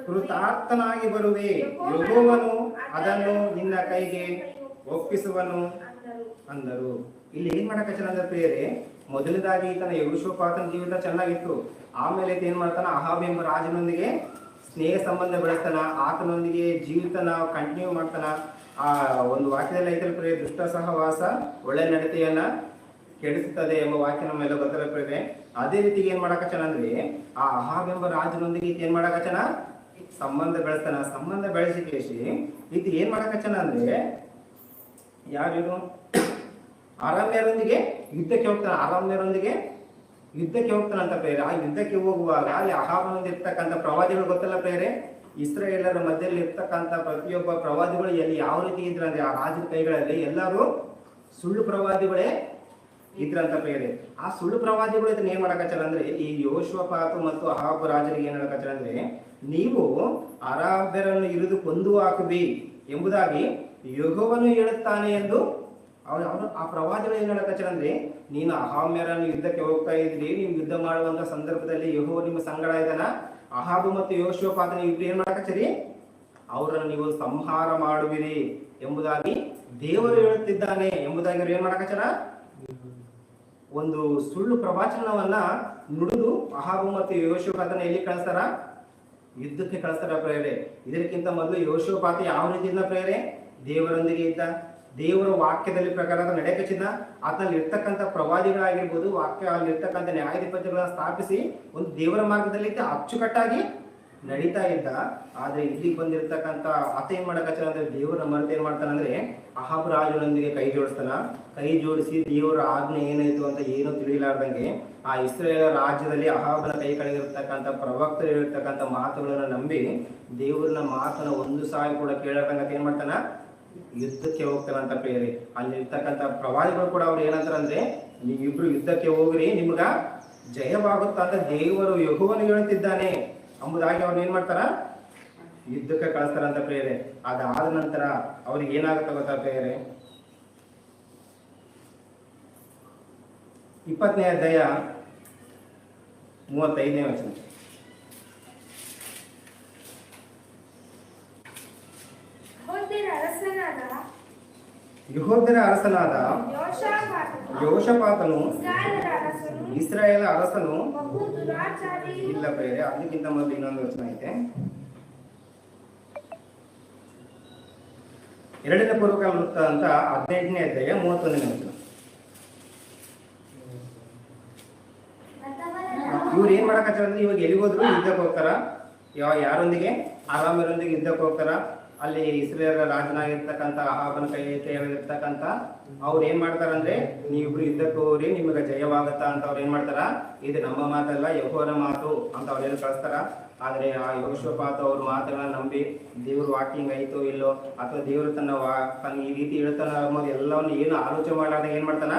ಕೃತಾರ್ಥನಾಗಿ ಬರುವೆ, ಯೆಹೋವನು ಅದನ್ನು ನಿನ್ನ ಕೈಗೆ ಒಪ್ಪಿಸುವನು ಅಂದರು. ಇಲ್ಲಿ ಏನ್ ಮಾಡಕಚ್ಚನ ಅಂದ್ರೆ ಬೇರೆ, ಮೊದಲದಾಗಿ ಈತನ ಯೆಹೋಷಾಫಾತನ ಜೀವಿತ ಚೆನ್ನಾಗಿತ್ತು. ಆಮೇಲೆ ಏನ್ ಮಾಡ್ತಾನ, ಅಹಾಬ್ ಎಂಬ ರಾಜನೊಂದಿಗೆ ಸ್ನೇಹ ಸಂಬಂಧ ಬೆಳೆಸ್ತಾನ, ಆತನೊಂದಿಗೆ ಜೀವಿತನ ಕಂಟಿನ್ಯೂ ಮಾಡ್ತಾನ. ಆ ಒಂದು ವಾಕ್ಯದಲ್ಲಿ ಐತಲ್ ಪ್ರಿಯ, ದುಷ್ಟ ಸಹವಾಸ ಒಳ್ಳೆ ನಡತೆಯನ್ನ ಕೆಡಿಸುತ್ತದೆ ಎಂಬ ವಾಕ್ಯ ನಮ್ಮೆಲ್ಲ ಗೊತ್ತಲ್ಲ ಪ್ರಿಯರೇ. ಅದೇ ರೀತಿಗೆ ಏನ್ ಮಾಡಕಚ್ಚನ ಅಂದ್ರೆ, ಆ ಅಹಾಬ್ ಎಂಬ ರಾಜನೊಂದಿಗೆ ಏನ್ ಮಾಡಕಚ್ಚನ, ಸಂಬಂಧ ಬೆಳೆಸ್ತಾನ. ಸಂಬಂಧ ಬೆಳೆಸಿ ಕೇಸಿ ಇದು ಏನ್ ಮಾಡಕಚ್ಚನ ಅಂದ್ರೆ, ಯಾರು ಅರಾಮ್ಯರೊಂದಿಗೆ ಯುದ್ಧಕ್ಕೆ ಹೋಗ್ತಾನ. ಅರಾಮ್ಯರೊಂದಿಗೆ ಯುದ್ಧಕ್ಕೆ ಹೋಗ್ತಾನಂತ ಪ್ರೇರೆ. ಆ ಯುದ್ಧಕ್ಕೆ ಹೋಗುವಾಗ ಅಲ್ಲಿ ಅಹಾಬನೊಂದಿಗೆ ಇರ್ತಕ್ಕಂಥ ಪ್ರವಾದಿಗಳು ಗೊತ್ತಲ್ಲ ಪ್ರೇರೆ, ಇಸ್ರಾಯೇಲರ ಮಧ್ಯದಲ್ಲಿ ಇರ್ತಕ್ಕಂಥ ಪ್ರತಿಯೊಬ್ಬ ಪ್ರವಾದಿಗಳು ಎಲ್ಲಿ ಯಾವ ರೀತಿ ಇದ್ರಂದ್ರೆ, ಆ ರಾಜನ ಕೈಗಳಲ್ಲಿ ಎಲ್ಲರೂ ಸುಳ್ಳು ಪ್ರವಾದಿಗಳೇ ಇದ್ರಂತ ಪ್ರೇರೆ. ಆ ಸುಳ್ಳು ಪ್ರವಾದಿಗಳು ಇದನ್ನ ಏನ್ ಮಾಡಕಚ್ಚಾರ ಅಂದ್ರೆ, ಈ ಯೆಹೋಷಾಫಾತ ಮತ್ತು ಅಹಾಬ್ ರಾಜರಿಗೆ ಏನ್ ಹೇಳಕಚ್ಚಾರ ಅಂದ್ರೆ, ನೀವು ಅರಾಬ್ಯರನ್ನು ಇರಿದು ಕೊಂದು ಹಾಕುವಿ ಎಂಬುದಾಗಿ ಯೆಹೋವನು ಹೇಳುತ್ತಾನೆ ಎಂದು ಅವನು ಆ ಪ್ರವಾದಿಗಳು ಏನ್ ಹೇಳಕಚ್ಚಾರ ಅಂದ್ರೆ, ನೀನು ಅಹಾಮ್ಯರನ್ನು ಯುದ್ಧಕ್ಕೆ ಹೋಗ್ತಾ ಇದ್ರಿ, ನೀವು ಯುದ್ಧ ಮಾಡುವಂತ ಸಂದರ್ಭದಲ್ಲಿ ಯೆಹೋವ ನಿಮ್ಮ ಸಂಗಡ ಇದ್ದಾನ. ಅಹಾಬು ಮತ್ತು ಯೆಹೋಷಾಫಾತನ ಇಬ್ರು ಏನ್ ಮಾಡಕಚ್ಚರಿ, ಅವರನ್ನು ನೀವು ಸಂಹಾರ ಮಾಡುವಿರಿ ಎಂಬುದಾಗಿ ದೇವರು ಹೇಳುತ್ತಿದ್ದಾನೆ ಎಂಬುದಾಗಿ ಅವ್ರು ಏನ್ ಮಾಡಕಚ್ಚಾರ, ಒಂದು ಸುಳ್ಳು ಪ್ರವಚನವನ್ನ ನುಡಿದು ಅಹಾಬು ಮತ್ತು ಯೆಹೋಷಾಫಾತನ ಎಲ್ಲಿ ಕಳಿಸ್ತಾರ, ಯುದ್ಧಕ್ಕೆ ಕಳಿಸ್ತಾರ ಪ್ರೇರೆ. ಇದಕ್ಕಿಂತ ಮೊದಲು ಯೆಹೋಷಾಫಾತ ಯಾವ ರೀತಿ ಇದ್ದ ಪ್ರೇರೆ, ದೇವರೊಂದಿಗೆ ಇದ್ದ, ದೇವರ ವಾಕ್ಯದಲ್ಲಿ ಪ್ರಕಾರ ನಡೆಯಕಚ್ಚಿದ್ದ. ಆತನಲ್ಲಿ ಇರ್ತಕ್ಕಂಥ ಪ್ರವಾದಿಗಳಾಗಿರ್ಬೋದು, ವಾಕ್ಯ ಅಲ್ಲಿ ಇರ್ತಕ್ಕಂಥ ನ್ಯಾಯಾಧಿಪತಿಗಳನ್ನ ಸ್ಥಾಪಿಸಿ ಒಂದು ದೇವರ ಮಾರ್ಗದಲ್ಲಿ ಅಚ್ಚುಕಟ್ಟಾಗಿ ನಡೀತಾ ಇದ್ದ. ಆದ್ರೆ ಇಲ್ಲಿಗೆ ಬಂದಿರ್ತಕ್ಕಂಥ ಆತ ಏನ್ ಮಾಡಕಚ್ಚಾರ ಅಂದ್ರೆ, ದೇವರ ಮರೆತು ಏನ್ ಮಾಡ್ತಾನಂದ್ರೆ, ಅಹಾಬ್ ರಾಜನೊಂದಿಗೆ ಕೈ ಜೋಡಿಸ್ತಾನ. ಕೈ ಜೋಡಿಸಿ ದೇವರ ಆಜ್ಞೆ ಏನಾಯ್ತು ಅಂತ ಏನೂ ತಿಳಿಲಾರ್ದಂಗೆ ಆ ಇಸ್ರಾಯೇಲ್ ರಾಜ್ಯದಲ್ಲಿ ಅಹಾಬನ ಕೈ ಕೆಳಗಿರ್ತಕ್ಕಂಥ ಪ್ರವಕ್ತರು ಹೇಳಿರ್ತಕ್ಕಂಥ ಮಾತುಗಳನ್ನ ನಂಬಿ ದೇವರನ್ನ ಮಾತನ್ನ ಒಂದು ಸಾರಿ ಕೂಡ ಕೇಳದಂಗ ಏನ್ ಮಾಡ್ತಾನ, ಯುದ್ಧಕ್ಕೆ ಹೋಗ್ತಾನಂತ ಪ್ರೇರೆ. ಅಲ್ಲಿ ಇರ್ತಕ್ಕಂಥ ಪ್ರವಾದಿಗಳು ಕೂಡ ಅವ್ರು ಏನಂತಾರಂದ್ರೆ, ನೀವಿಬ್ರು ಯುದ್ಧಕ್ಕೆ ಹೋಗ್ರಿ, ನಿಮ್ಗ ಜಯವಾಗುತ್ತಾ ಅಂತ ದೇವರು ಯೆಹೋವನು ಹೇಳುತ್ತಿದ್ದಾನೆ ಎಂಬುದಾಗಿ ಅವ್ರು ಏನ್ ಮಾಡ್ತಾರ, ಯುದ್ಧಕ್ಕೆ ಕಳಿಸ್ತಾರಂತ ಪ್ರೇರೆ. ಅದಾದ ನಂತರ ಅವ್ರಿಗೆ ಏನಾಗುತ್ತೆ ಗೊತ್ತಾ ಪ್ರೇರೆ, 20ನೇ ಅಧ್ಯಾಯ 35ನೇ ವಚನ. ಯೆಹೂದ್ಯರ ಅರಸನಾದ ಯೆಹೋಷಾಫಾತನು ಇಸ್ರಾಯೇಲ್ ಅರಸನು, ಇಲ್ಲ ಪ್ರೇರೆ, ಅದಕ್ಕಿಂತ ಮೊದಲು ಇನ್ನೊಂದು ವಚನ ಐತೆ. 2ನೇ ಪೂರ್ವಕಾಲ ವೃತ್ತ ಅಂತ 15ನೇ ಅಧ್ಯಾಯ 31ನೇ ವಚನ. ಇವ್ರು ಏನ್ ಮಾಡಕತ್ತಾರ ಅಂದ್ರೆ, ಇವಾಗ ಎಲ್ಲಿಗೋದ್ರು ಯುದ್ಧಕ್ಕೆ ಹೋಗ್ತಾರ. ಯಾರೊಂದಿಗೆ, ಅರಾಮ್ಯರೊಂದಿಗೆ ಯುದ್ಧಕ್ಕೆ ಹೋಗ್ತಾರ. ಅಲ್ಲಿ ಇಸ್ರಾಯೇಲ್ ರಾಜನಾಗಿರ್ತಕ್ಕಂಥ ಅಹಾಬನ ಕೈ ಕೆಳಗಿರ್ತಕ್ಕಂಥ ಅವ್ರು ಏನ್ ಮಾಡ್ತಾರಂದ್ರೆ, ನೀವಿಬ್ರು ಯುದ್ಧಕ್ಕೆ ಹೋಗ್ರಿ, ನಿಮಗೆ ಜಯವಾಗತ್ತಾ ಅಂತ ಅವ್ರು ಏನ್ ಮಾಡ್ತಾರ, ಇದು ನಮ್ಮ ಮಾತಲ್ಲ ಯೆಹೋವನ ಮಾತು ಅಂತ ಅವ್ರೇನು ಕಳಿಸ್ತಾರ. ಆದ್ರೆ ಆ ಯೆಹೋಷಾಫಾತ ಅವ್ರ ಮಾತುಗಳನ್ನ ನಂಬಿ ದೇವ್ರ ವಾಕಿಂಗ್ ಆಯ್ತೋ ಇಲ್ಲೋ, ಅಥವಾ ದೇವರು ತನ್ನ ಈ ರೀತಿ ಹೇಳ್ತಾನ ಅನ್ನೋದು ಎಲ್ಲವನ್ನು ಏನು ಆಲೋಚನೆ ಮಾಡಾದಾಗ ಏನ್ ಮಾಡ್ತಾನ,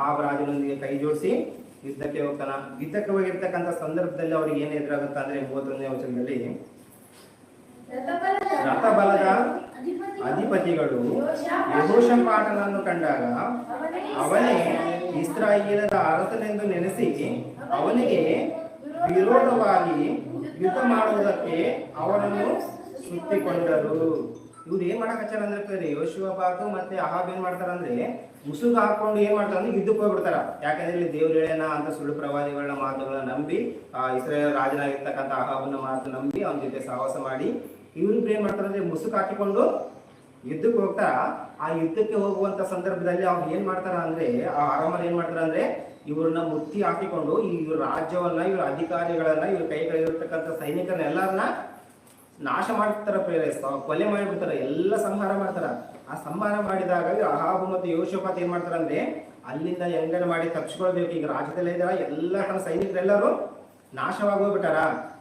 ಆ ರಾಜನೊಂದಿಗೆ ಕೈ ಜೋಡಿಸಿ ಯುದ್ಧಕ್ಕೆ ಹೋಗ್ತಾನ. ಯುದ್ಧಕ್ಕೆ ಹೋಗಿರ್ತಕ್ಕಂಥ ಸಂದರ್ಭದಲ್ಲಿ ಅವ್ರಿಗೆ ಏನ್ ಎದುರಾಗುತ್ತ ಅಂದ್ರೆ, 31ನೇ ವಚನದಲ್ಲಿ, ರಥಬಲದ ಅಧಿಪತಿಗಳು ಯೆಹೋಷಾಫಾಟನನ್ನು ಕಂಡಾಗ ಅವನೇ ಇಸ್ರಾಯೇಲರ ಅರಸನೆಂದು ನೆನೆಸಿ ಅವನಿಗೆ ವಿರೋಧವಾಗಿ ಯುದ್ಧ ಮಾಡುವುದಕ್ಕೆ ಅವನನ್ನು ಸುತ್ತಿಕೊಂಡರು. ಇವ್ರು ಏನ್ ಮಾಡಕ್ ಅಂದ್ರೆ ಯೋಶುವಪಾತು ಮತ್ತೆ ಅಹಾಬ್ ಏನ್ ಮಾಡ್ತಾರಂದ್ರೆ ಮುಸುಗ ಹಾಕೊಂಡು ಏನ್ ಮಾಡ್ತಾರ ಅಂದ್ರೆ ಯುದ್ಧಕ್ಕೆ ಹೋಗ್ಬಿಡ್ತಾರ. ಯಾಕಂದ್ರೆ ಇಲ್ಲಿ ದೇವ್ರ ಹೇಳೇನ ಅಂತ ಸುಳ್ಳು ಪ್ರವಾದಿಗಳನ್ನ ಮಾತುಗಳನ್ನ ನಂಬಿ ಇಸ್ರಾಯೇಲ್ ರಾಜನಾಗಿರ್ತಕ್ಕಂಥ ಅಹಾಬನ ಮಾತು ನಂಬಿ ಅವನ ಜೊತೆ ಸಹವಾಸ ಮಾಡಿ ಇವ್ರಿಬ್ರು ಏನ್ ಮಾಡ್ತಾರ ಅಂದ್ರೆ ಮುಸುಕು ಹಾಕಿಕೊಂಡು ಯುದ್ಧಕ್ಕೆ ಹೋಗ್ತಾರ. ಆ ಯುದ್ಧಕ್ಕೆ ಹೋಗುವಂತ ಸಂದರ್ಭದಲ್ಲಿ ಅವ್ರು ಏನ್ ಮಾಡ್ತಾರ ಅಂದ್ರೆ ಆ ಅರಮನೆ ಏನ್ ಮಾಡ್ತಾರ ಅಂದ್ರೆ ಇವ್ರನ್ನ ಮುತ್ತಿ ಹಾಕಿಕೊಂಡು ಇವ್ರ ರಾಜ್ಯವನ್ನ ಇವ್ರ ಅಧಿಕಾರಿಗಳನ್ನ ಇವ್ರ ಕೈಗಳಿರ್ತಕ್ಕಂಥ ಸೈನಿಕರನ್ನ ಎಲ್ಲರನ್ನ ನಾಶ ಮಾಡ್ತಾರ, ಕೊಲೆ ಮಾಡಿಬಿಡ್ತಾರ, ಎಲ್ಲ ಸಂಹಾರ ಮಾಡ್ತಾರ. ಆ ಸಂಹಾರ ಮಾಡಿದಾಗ ಅಹಾಬು ಮತ್ತು ಯೋಶಪಾತ್ ಏನ್ ಮಾಡ್ತಾರ ಅಂದ್ರೆ ಅಲ್ಲಿಂದ ಹೆಂಗನ ಮಾಡಿ ತಪ್ಪಿಸ್ಕೊಳ್ಬೇಕು. ಈಗ ರಾಜ್ಯದಲ್ಲೇ ಇದಾರ ಎಲ್ಲ ತನ್ನ ಸೈನಿಕರೆಲ್ಲರೂ ನಾಶವಾಗಿ ಹೋಗ್ಬಿಟ್ಟಾರ.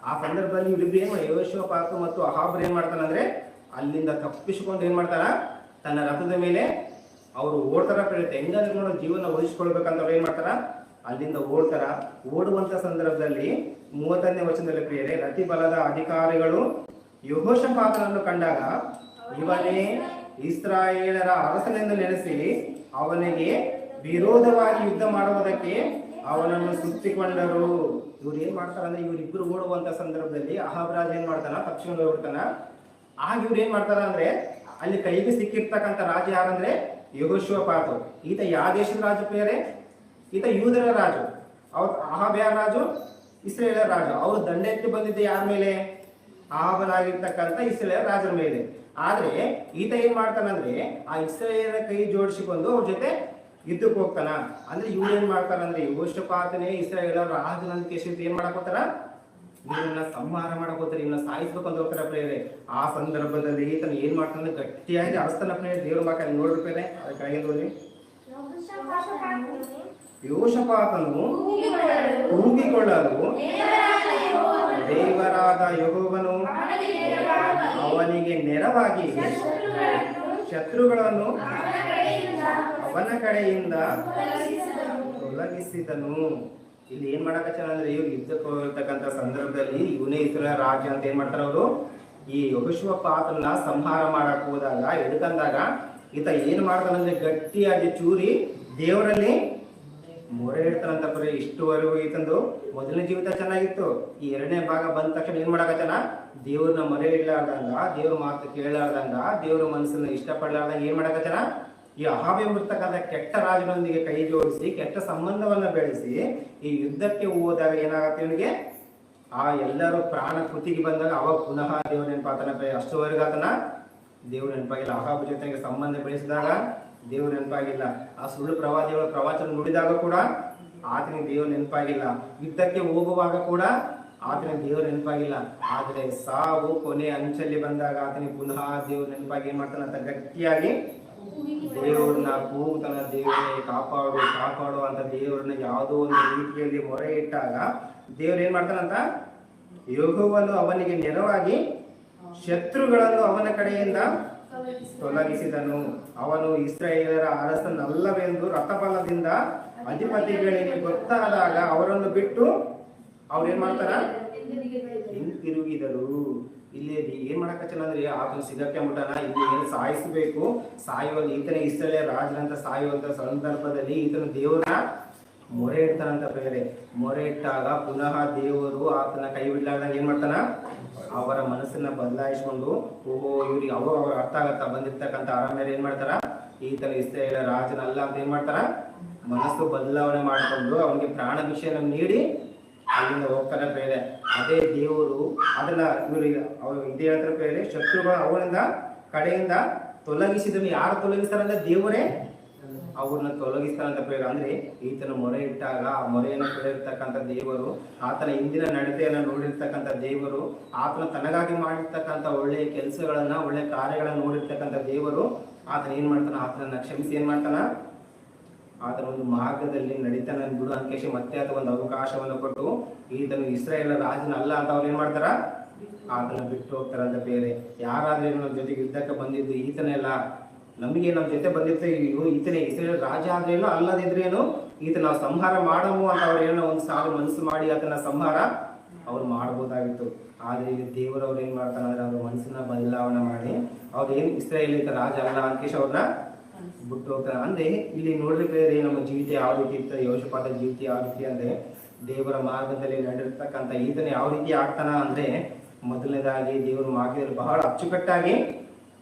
ಆ ಸಂದರ್ಭದಲ್ಲಿ ಇವ್ರಿಬ್ರು ಏನ್ ಯೋಶಪಾತ್ ಮತ್ತು ಅಹಾಬ್ರು ಏನ್ ಮಾಡ್ತಾರ ಅಂದ್ರೆ ಅಲ್ಲಿಂದ ತಪ್ಪಿಸ್ಕೊಂಡು ಏನ್ ಮಾಡ್ತಾರ ತನ್ನ ರಥದ ಮೇಲೆ ಅವರು ಓಡ್ತಾರ. ಹೆಂಗಂದ್ರೆ ಜೀವನ ಉಳಿಸ್ಕೊಳ್ಬೇಕಂತ ಅವ್ರು ಏನ್ ಮಾಡ್ತಾರ ಅಲ್ಲಿಂದ ಓಡ್ತಾರ. ಓಡುವಂತ ಸಂದರ್ಭದಲ್ಲಿ 30ನೇ ವಚನದಲ್ಲಿ ಪ್ರಿಯರೇ, ರತಿ ಬಲದ ಅಧಿಕಾರಿಗಳು ಯೆಹೋಷಾಫಾತನನ್ನು ಕಂಡಾಗ ಇವನೇ ಇಸ್ರಾಯೇಲರ ಅರಸನೆಂದು ನೆನೆಸಿ ಅವನಿಗೆ ವಿರೋಧವಾಗಿ ಯುದ್ಧ ಮಾಡುವುದಕ್ಕೆ ಅವನನ್ನು ಸುತ್ತಿಕೊಂಡರು. ಇವ್ರು ಏನ್ ಮಾಡ್ತಾರ ಅಂದ್ರೆ ಇವರಿಬ್ರು ಓಡುವಂತ ಸಂದರ್ಭದಲ್ಲಿ ಅಹಾಬ್ ರಾಜ ಏನ್ ಮಾಡ್ತಾನ ತಪ್ಪಿಸ್ಕೊಂಡು ಹೋಗ್ಬಿಡ್ತಾನ. ಆಗ ಇವ್ರು ಏನ್ ಮಾಡ್ತಾರ ಅಂದ್ರೆ ಅಲ್ಲಿ ಕೈಗೆ ಸಿಕ್ಕಿರ್ತಕ್ಕಂಥ ರಾಜ ಯಾರಂದ್ರೆ ಯೆಹೋಷಾಫಾತ್. ಈತ ಯಾವ ದೇಶದ ರಾಜ ಪ್ರಿಯರೇ? ಈತ ಯೂದರ ರಾಜು. ಅವ್ರ ಅಹಾಬ್ ಯಾರ ರಾಜು? ಇಸ್ರೇಲರ ರಾಜು. ಅವ್ರು ದಂಡೆತ್ತಿ ಬಂದಿದ್ದೆ ಯಾರ ಮೇಲೆ? ಅಹಾಬನಾಗಿರ್ತಕ್ಕಂಥ ಇಸ್ರೇಲರ ರಾಜರ ಮೇಲೆ. ಆದ್ರೆ ಈತ ಏನ್ ಮಾಡ್ತಾನಂದ್ರೆ ಆ ಇಸ್ರೇಲರ ಕೈ ಜೋಡಿಸಿಕೊಂಡು ಅವ್ರ ಜೊತೆ ಯುದ್ಧಕ್ಕೆ ಹೋಗ್ತಾನ. ಅಂದ್ರೆ ಇವ್ರು ಏನ್ ಮಾಡ್ತಾರಂದ್ರೆ ಯೆಹೋಷಾಫಾತನೇ ಇಸ್ರೇಲರ ರಾಜನ ಕೇಶಿತ್ ಏನ್ ಮಾಡಕೋತಾರ, ಇವನ್ನ ಸಂಹಾರ ಮಾಡಕೋತಾರೆ, ಇವನ್ನ ಸಾಯಿಸ್ಬೇಕು ಅಂತ ಹೋಗ್ತಾರ ಪ್ರೇರೆ. ಆ ಸಂದರ್ಭದಲ್ಲಿ ಈತನ ಏನ್ ಮಾಡ್ತಾನೆ ಗಟ್ಟಿಯಾಗಿ ಅರಸ್ತನ ಪ್ರೇರೆ ದೇವ್ರ ಮಾಕಲ್ಲಿ ನೋಡ್ಬಿಟ್ರೆ ಅದ್ರ ಕೆಳಗೆ ನೋಡಿ. ಯೋಷಪಾತನು ಕೂಗಿಕೊಳ್ಳಲು ದೇವರಾದ ಯೆಹೋವನು ಅವನಿಗೆ ನೆರವಾಗಿ ಶತ್ರುಗಳನ್ನು ಅವನ ಕಡೆಯಿಂದ ತೊಲಗಿಸಿದನು. ಇಲ್ಲಿ ಏನ್ ಮಾಡಕತ್ತಾನ ಅಂದ್ರೆ ಇವ್ರು ಯುದ್ಧಕ್ಕೆ ಹೋಗಿರ್ತಕ್ಕಂಥ ಸಂದರ್ಭದಲ್ಲಿ ಇವನೇ ಇಸ್ರಾಯೇಲ್ ರಾಜ ಅಂತ ಏನ್ ಮಾಡ್ತಾರ ಅವರು ಈ ಯೆಹೋಷಾಫಾತನ ಸಂಹಾರ ಮಾಡಕ್ ಹೋದಾಗ ಹಿಡ್ಕಂದಾಗ ಈತ ಏನ್ ಮಾಡ್ತಾನಂದ್ರೆ ಗಟ್ಟಿಯಾಗಿ ಚೂರಿ ದೇವರಲ್ಲಿ ಮೊರೆ ಇಡ್ತಾನಂತ. ಬರೀ ಇಷ್ಟುವರೆಗೂ ಈತಂದು ಮೊದಲನೇ ಜೀವಿತ ಚೆನ್ನಾಗಿತ್ತು. ಈ 2ನೇ ಭಾಗ ಬಂದ ತಕ್ಷಣ ಏನ್ ಮಾಡಕತ್ತಾನ, ದೇವ್ರನ್ನ ಮೊರೆ ಇಡ್ಲಾರ್ದಂಗ, ದೇವ್ರ ಮಾತು ಕೇಳಲಾರ್ದಂಗ, ದೇವ್ರ ಮನಸ್ಸನ್ನ ಇಷ್ಟಪಡ್ಲಾರ್ದಂಗ ಏನ್ ಮಾಡಕತ್ತಾನ ಈ ಅಹಾಬ್ ಎಂಬಿರ್ತಕ್ಕಂಥ ಕೆಟ್ಟ ರಾಜನೊಂದಿಗೆ ಕೈ ಜೋಡಿಸಿ ಕೆಟ್ಟ ಸಂಬಂಧವನ್ನ ಬೆಳೆಸಿ ಈ ಯುದ್ಧಕ್ಕೆ ಹೋದಾಗ ಏನಾಗತ್ತೆ ಇವನಿಗೆ ಆ ಎಲ್ಲರೂ ಪ್ರಾಣ ಕೃತಿಗೆ ಬಂದಾಗ ಅವಾಗ ಪುನಃ ದೇವ್ರ ನೆನಪಾತನ. ಅಷ್ಟುವರೆಗೂ ಆತನ ದೇವ್ರ ನೆನಪಾಗಿಲ್ಲ. ಅಹಾಬ್ ಜೊತೆಗೆ ಸಂಬಂಧ ಬೆಳೆಸಿದಾಗ ದೇವ್ರ ನೆನಪಾಗಿಲ್ಲ. ಆ ಸುಳ್ಳು ಪ್ರವಾದಿಗಳ ಪ್ರವಚನ ನುಡಿದಾಗ ಕೂಡ ಆತನಿಗೆ ದೇವ್ರ ನೆನಪಾಗಿಲ್ಲ. ಯುದ್ಧಕ್ಕೆ ಹೋಗುವಾಗ ಕೂಡ ಆತನಿಗೆ ದೇವ್ರ ನೆನಪಾಗಿಲ್ಲ. ಆದ್ರೆ ಸಾವು ಕೊನೆ ಅಂಚಲ್ಲಿ ಬಂದಾಗ ಆತನಿಗೆ ಪುನಃ ದೇವ್ರ ನೆನಪಾಗಿ ಏನ್ ಮಾಡ್ತಾನಂತ ಗಟ್ಟಿಯಾಗಿ ದೇವ್ರನ್ನ ಕೂಗ್ತಾನ. ದೇವರೇ ಕಾಪಾಡು ಕಾಪಾಡು ಅಂತ ದೇವ್ರನ್ನ ಯಾವುದೋ ಒಂದು ರೀತಿಯಲ್ಲಿ ಮೊರೆ ಇಟ್ಟಾಗ ದೇವ್ರ ಏನ್ ಮಾಡ್ತಾನಂತ, ಯೆಹೋವನು ಅವನಿಗೆ ನೆರವಾಗಿ ಶತ್ರುಗಳನ್ನು ಅವನ ಕಡೆಯಿಂದ ತೊಲಗಿಸಿದನು. ಅವನು ಇಸ್ರಾಯೇಲರ ಅರಸನಲ್ಲವೆಂದು ರಥಬಲದಿಂದ ಅಧಿಪತಿಗಳಿಗೆ ಗೊತ್ತಾದಾಗ ಅವರನ್ನು ಬಿಟ್ಟು ಅವ್ರೇನ್ ಮಾಡ್ತಾರ, ಹಿಂತಿರುಗಿದರು. ಇಲ್ಲಿ ಏನ್ ಮಾಡಕತ್ತಲ್ಲ ಅಂದ್ರೆ ಆತನ ಸಿಗಕ್ಕೆ ಮುಟ್ಟನ, ಇಲ್ಲಿ ಏನು ಸಾಯಿಸಬೇಕು, ಸಾಯುವ ಈತನೇ ಇಸ್ರಾಯೇಲ್ ರಾಜನಂತ ಸಾಯುವಂತ ಸಂದರ್ಭದಲ್ಲಿ ಈತನ ದೇವರನ್ನ ಮೊರೆ ಇಡ್ತಾನಂತ ಬೇರೆ. ಮೊರೆ ಇಟ್ಟಾಗ ಪುನಃ ದೇವರು ಆತನ ಕೈ ಬಿಡ್ಲಾರ್ದಾಗ ಏನ್ ಮಾಡ್ತಾನ, ಅವರ ಮನಸ್ಸನ್ನ ಬದಲಾಯಿಸ್ಕೊಂಡು ಓಹೋ ಇವ್ರಿಗೆ ಅವ್ರ ಅರ್ಥ ಆಗತ್ತ ಬಂದಿರ್ತಕ್ಕಂಥ ಆರಾಮೇಲೆ ಏನ್ ಮಾಡ್ತಾರ, ಈತನ ಇಸ್ರಾಯೇಲ್ ರಾಜನಲ್ಲ ಅಂತ ಏನ್ ಮಾಡ್ತಾರ, ಮನಸ್ಸು ಬದಲಾವಣೆ ಮಾಡ್ಕೊಂಡು ಅವನಿಗೆ ಪ್ರಾಣ ಭಿಕ್ಷೆಯನ್ನು ನೀಡಿ ಅಲ್ಲಿಂದ ಹೋಗ್ತಾನೆ ಬೇರೆ. ಅದೇ ದೇವರು ಅದನ್ನ ಇವ್ರಿಗೆ ಅವ್ರು ಇದೇ ಹೇಳ್ತಾರೆ ಬೇರೆ, ಶತ್ರುಗಳು ಅವನಿಂದ ಕಡೆಯಿಂದ ತೊಲಗಿಸಿದನು. ಯಾರು ತೊಲಗಿಸ್ತಾರಂದ್ರೆ ದೇವರೇ ಅವ್ರನ್ನ ತೊಲಗಿಸ್ತಾರಂತ ಬೇರೆ. ಅಂದ್ರೆ ಈತನ ಮೊರೆ ಇಟ್ಟಾಗ ಆ ಮೊರೆಯನ್ನು ಕೇಳಿರ್ತಕ್ಕಂಥ ದೇವರು, ಆತನ ಹಿಂದಿನ ನಡತೆಯನ್ನು ನೋಡಿರ್ತಕ್ಕಂಥ ದೇವರು, ಆತನ ತನಗಾಗಿ ಮಾಡಿರ್ತಕ್ಕಂಥ ಒಳ್ಳೆಯ ಕೆಲಸಗಳನ್ನ ಒಳ್ಳೆ ಕಾರ್ಯಗಳನ್ನ ನೋಡಿರ್ತಕ್ಕಂಥ ದೇವರು ಆತನ ಏನ್ ಮಾಡ್ತಾನ, ಆತನನ್ನ ಕ್ಷಮಿಸಿ ಏನ್ ಮಾಡ್ತಾನ, ಆತನ ಒಂದು ಮಾರ್ಗದಲ್ಲಿ ನಡೀತಾನ ಬಿಡು ಅಂಕೇಶಿ ಮತ್ತೆ ಆತ ಒಂದು ಅವಕಾಶವನ್ನು ಕೊಟ್ಟು ಈತನು ಇಸ್ರಾಯೇಲ್ ರಾಜನ ಅಲ್ಲ ಅಂತ ಅವ್ರು ಏನ್ ಮಾಡ್ತಾರ, ಆತನ ಬಿಟ್ಟು ಹೋಗ್ತಾರಂತ ಬೇರೆ. ಯಾರಾದ್ರೂ ನಮ್ಮ ಜೊತೆಗೆ ಯುದ್ಧಕ್ಕೆ ಬಂದಿದ್ದು ಈತನೆಲ್ಲ, ನಮಗೆ ನಮ್ಮ ಜೊತೆ ಬಂದಿತ್ತು ಈತನೇ ಇಸ್ರಾಯೇಲ್ ರಾಜ ಆದ್ರೇನು ಅಲ್ಲದಿದ್ರೇನು ಈತ ನಾವು ಸಂಹಾರ ಮಾಡಮು ಅಂತ ಅವ್ರು ಏನೋ ಒಂದು ಸಾಲು ಮನಸ್ಸು ಮಾಡಿ ಆತನ ಸಂಹಾರ ಅವ್ರು ಮಾಡ್ಬೋದಾಗಿತ್ತು. ಆದ್ರೆ ಇಲ್ಲಿ ದೇವರವ್ರು ಏನ್ ಮಾಡ್ತಾನ ಅಂದ್ರೆ ಅವ್ರ ಮನಸ್ಸನ್ನ ಬದಲಾವಣೆ ಮಾಡಿ ಅವ್ರು ಏನ್ ಇಸ್ರಾಯೇಲ್ ಈತ ರಾಜ ಅಲ್ಲ ಅಂಕೇಶ್ ಅವ್ರನ್ನ ಬಿಟ್ಟು ಹೋಗ್ತಾನೆ. ಅಂದ್ರೆ ಇಲ್ಲಿ ನೋಡ್ರಿ ಬೇರೆ ನಮ್ಮ ಜೀವಿತ ಯಾವ ರೀತಿ ಇರ್ತದೆ, ಯೋಷಪಾತ ಜೀವಿತ ಯಾವ ರೀತಿ ಅಂದ್ರೆ ದೇವರ ಮಾರ್ಗದಲ್ಲಿ ನಡೆದಿರ್ತಕ್ಕಂಥ ಈತನ ಯಾವ ರೀತಿ ಆಗ್ತಾನ ಅಂದ್ರೆ ಮೊದಲನೇದಾಗಿ ದೇವರ ಮಾರ್ಗದಲ್ಲಿ ಬಹಳ ಅಚ್ಚುಕಟ್ಟಾಗಿ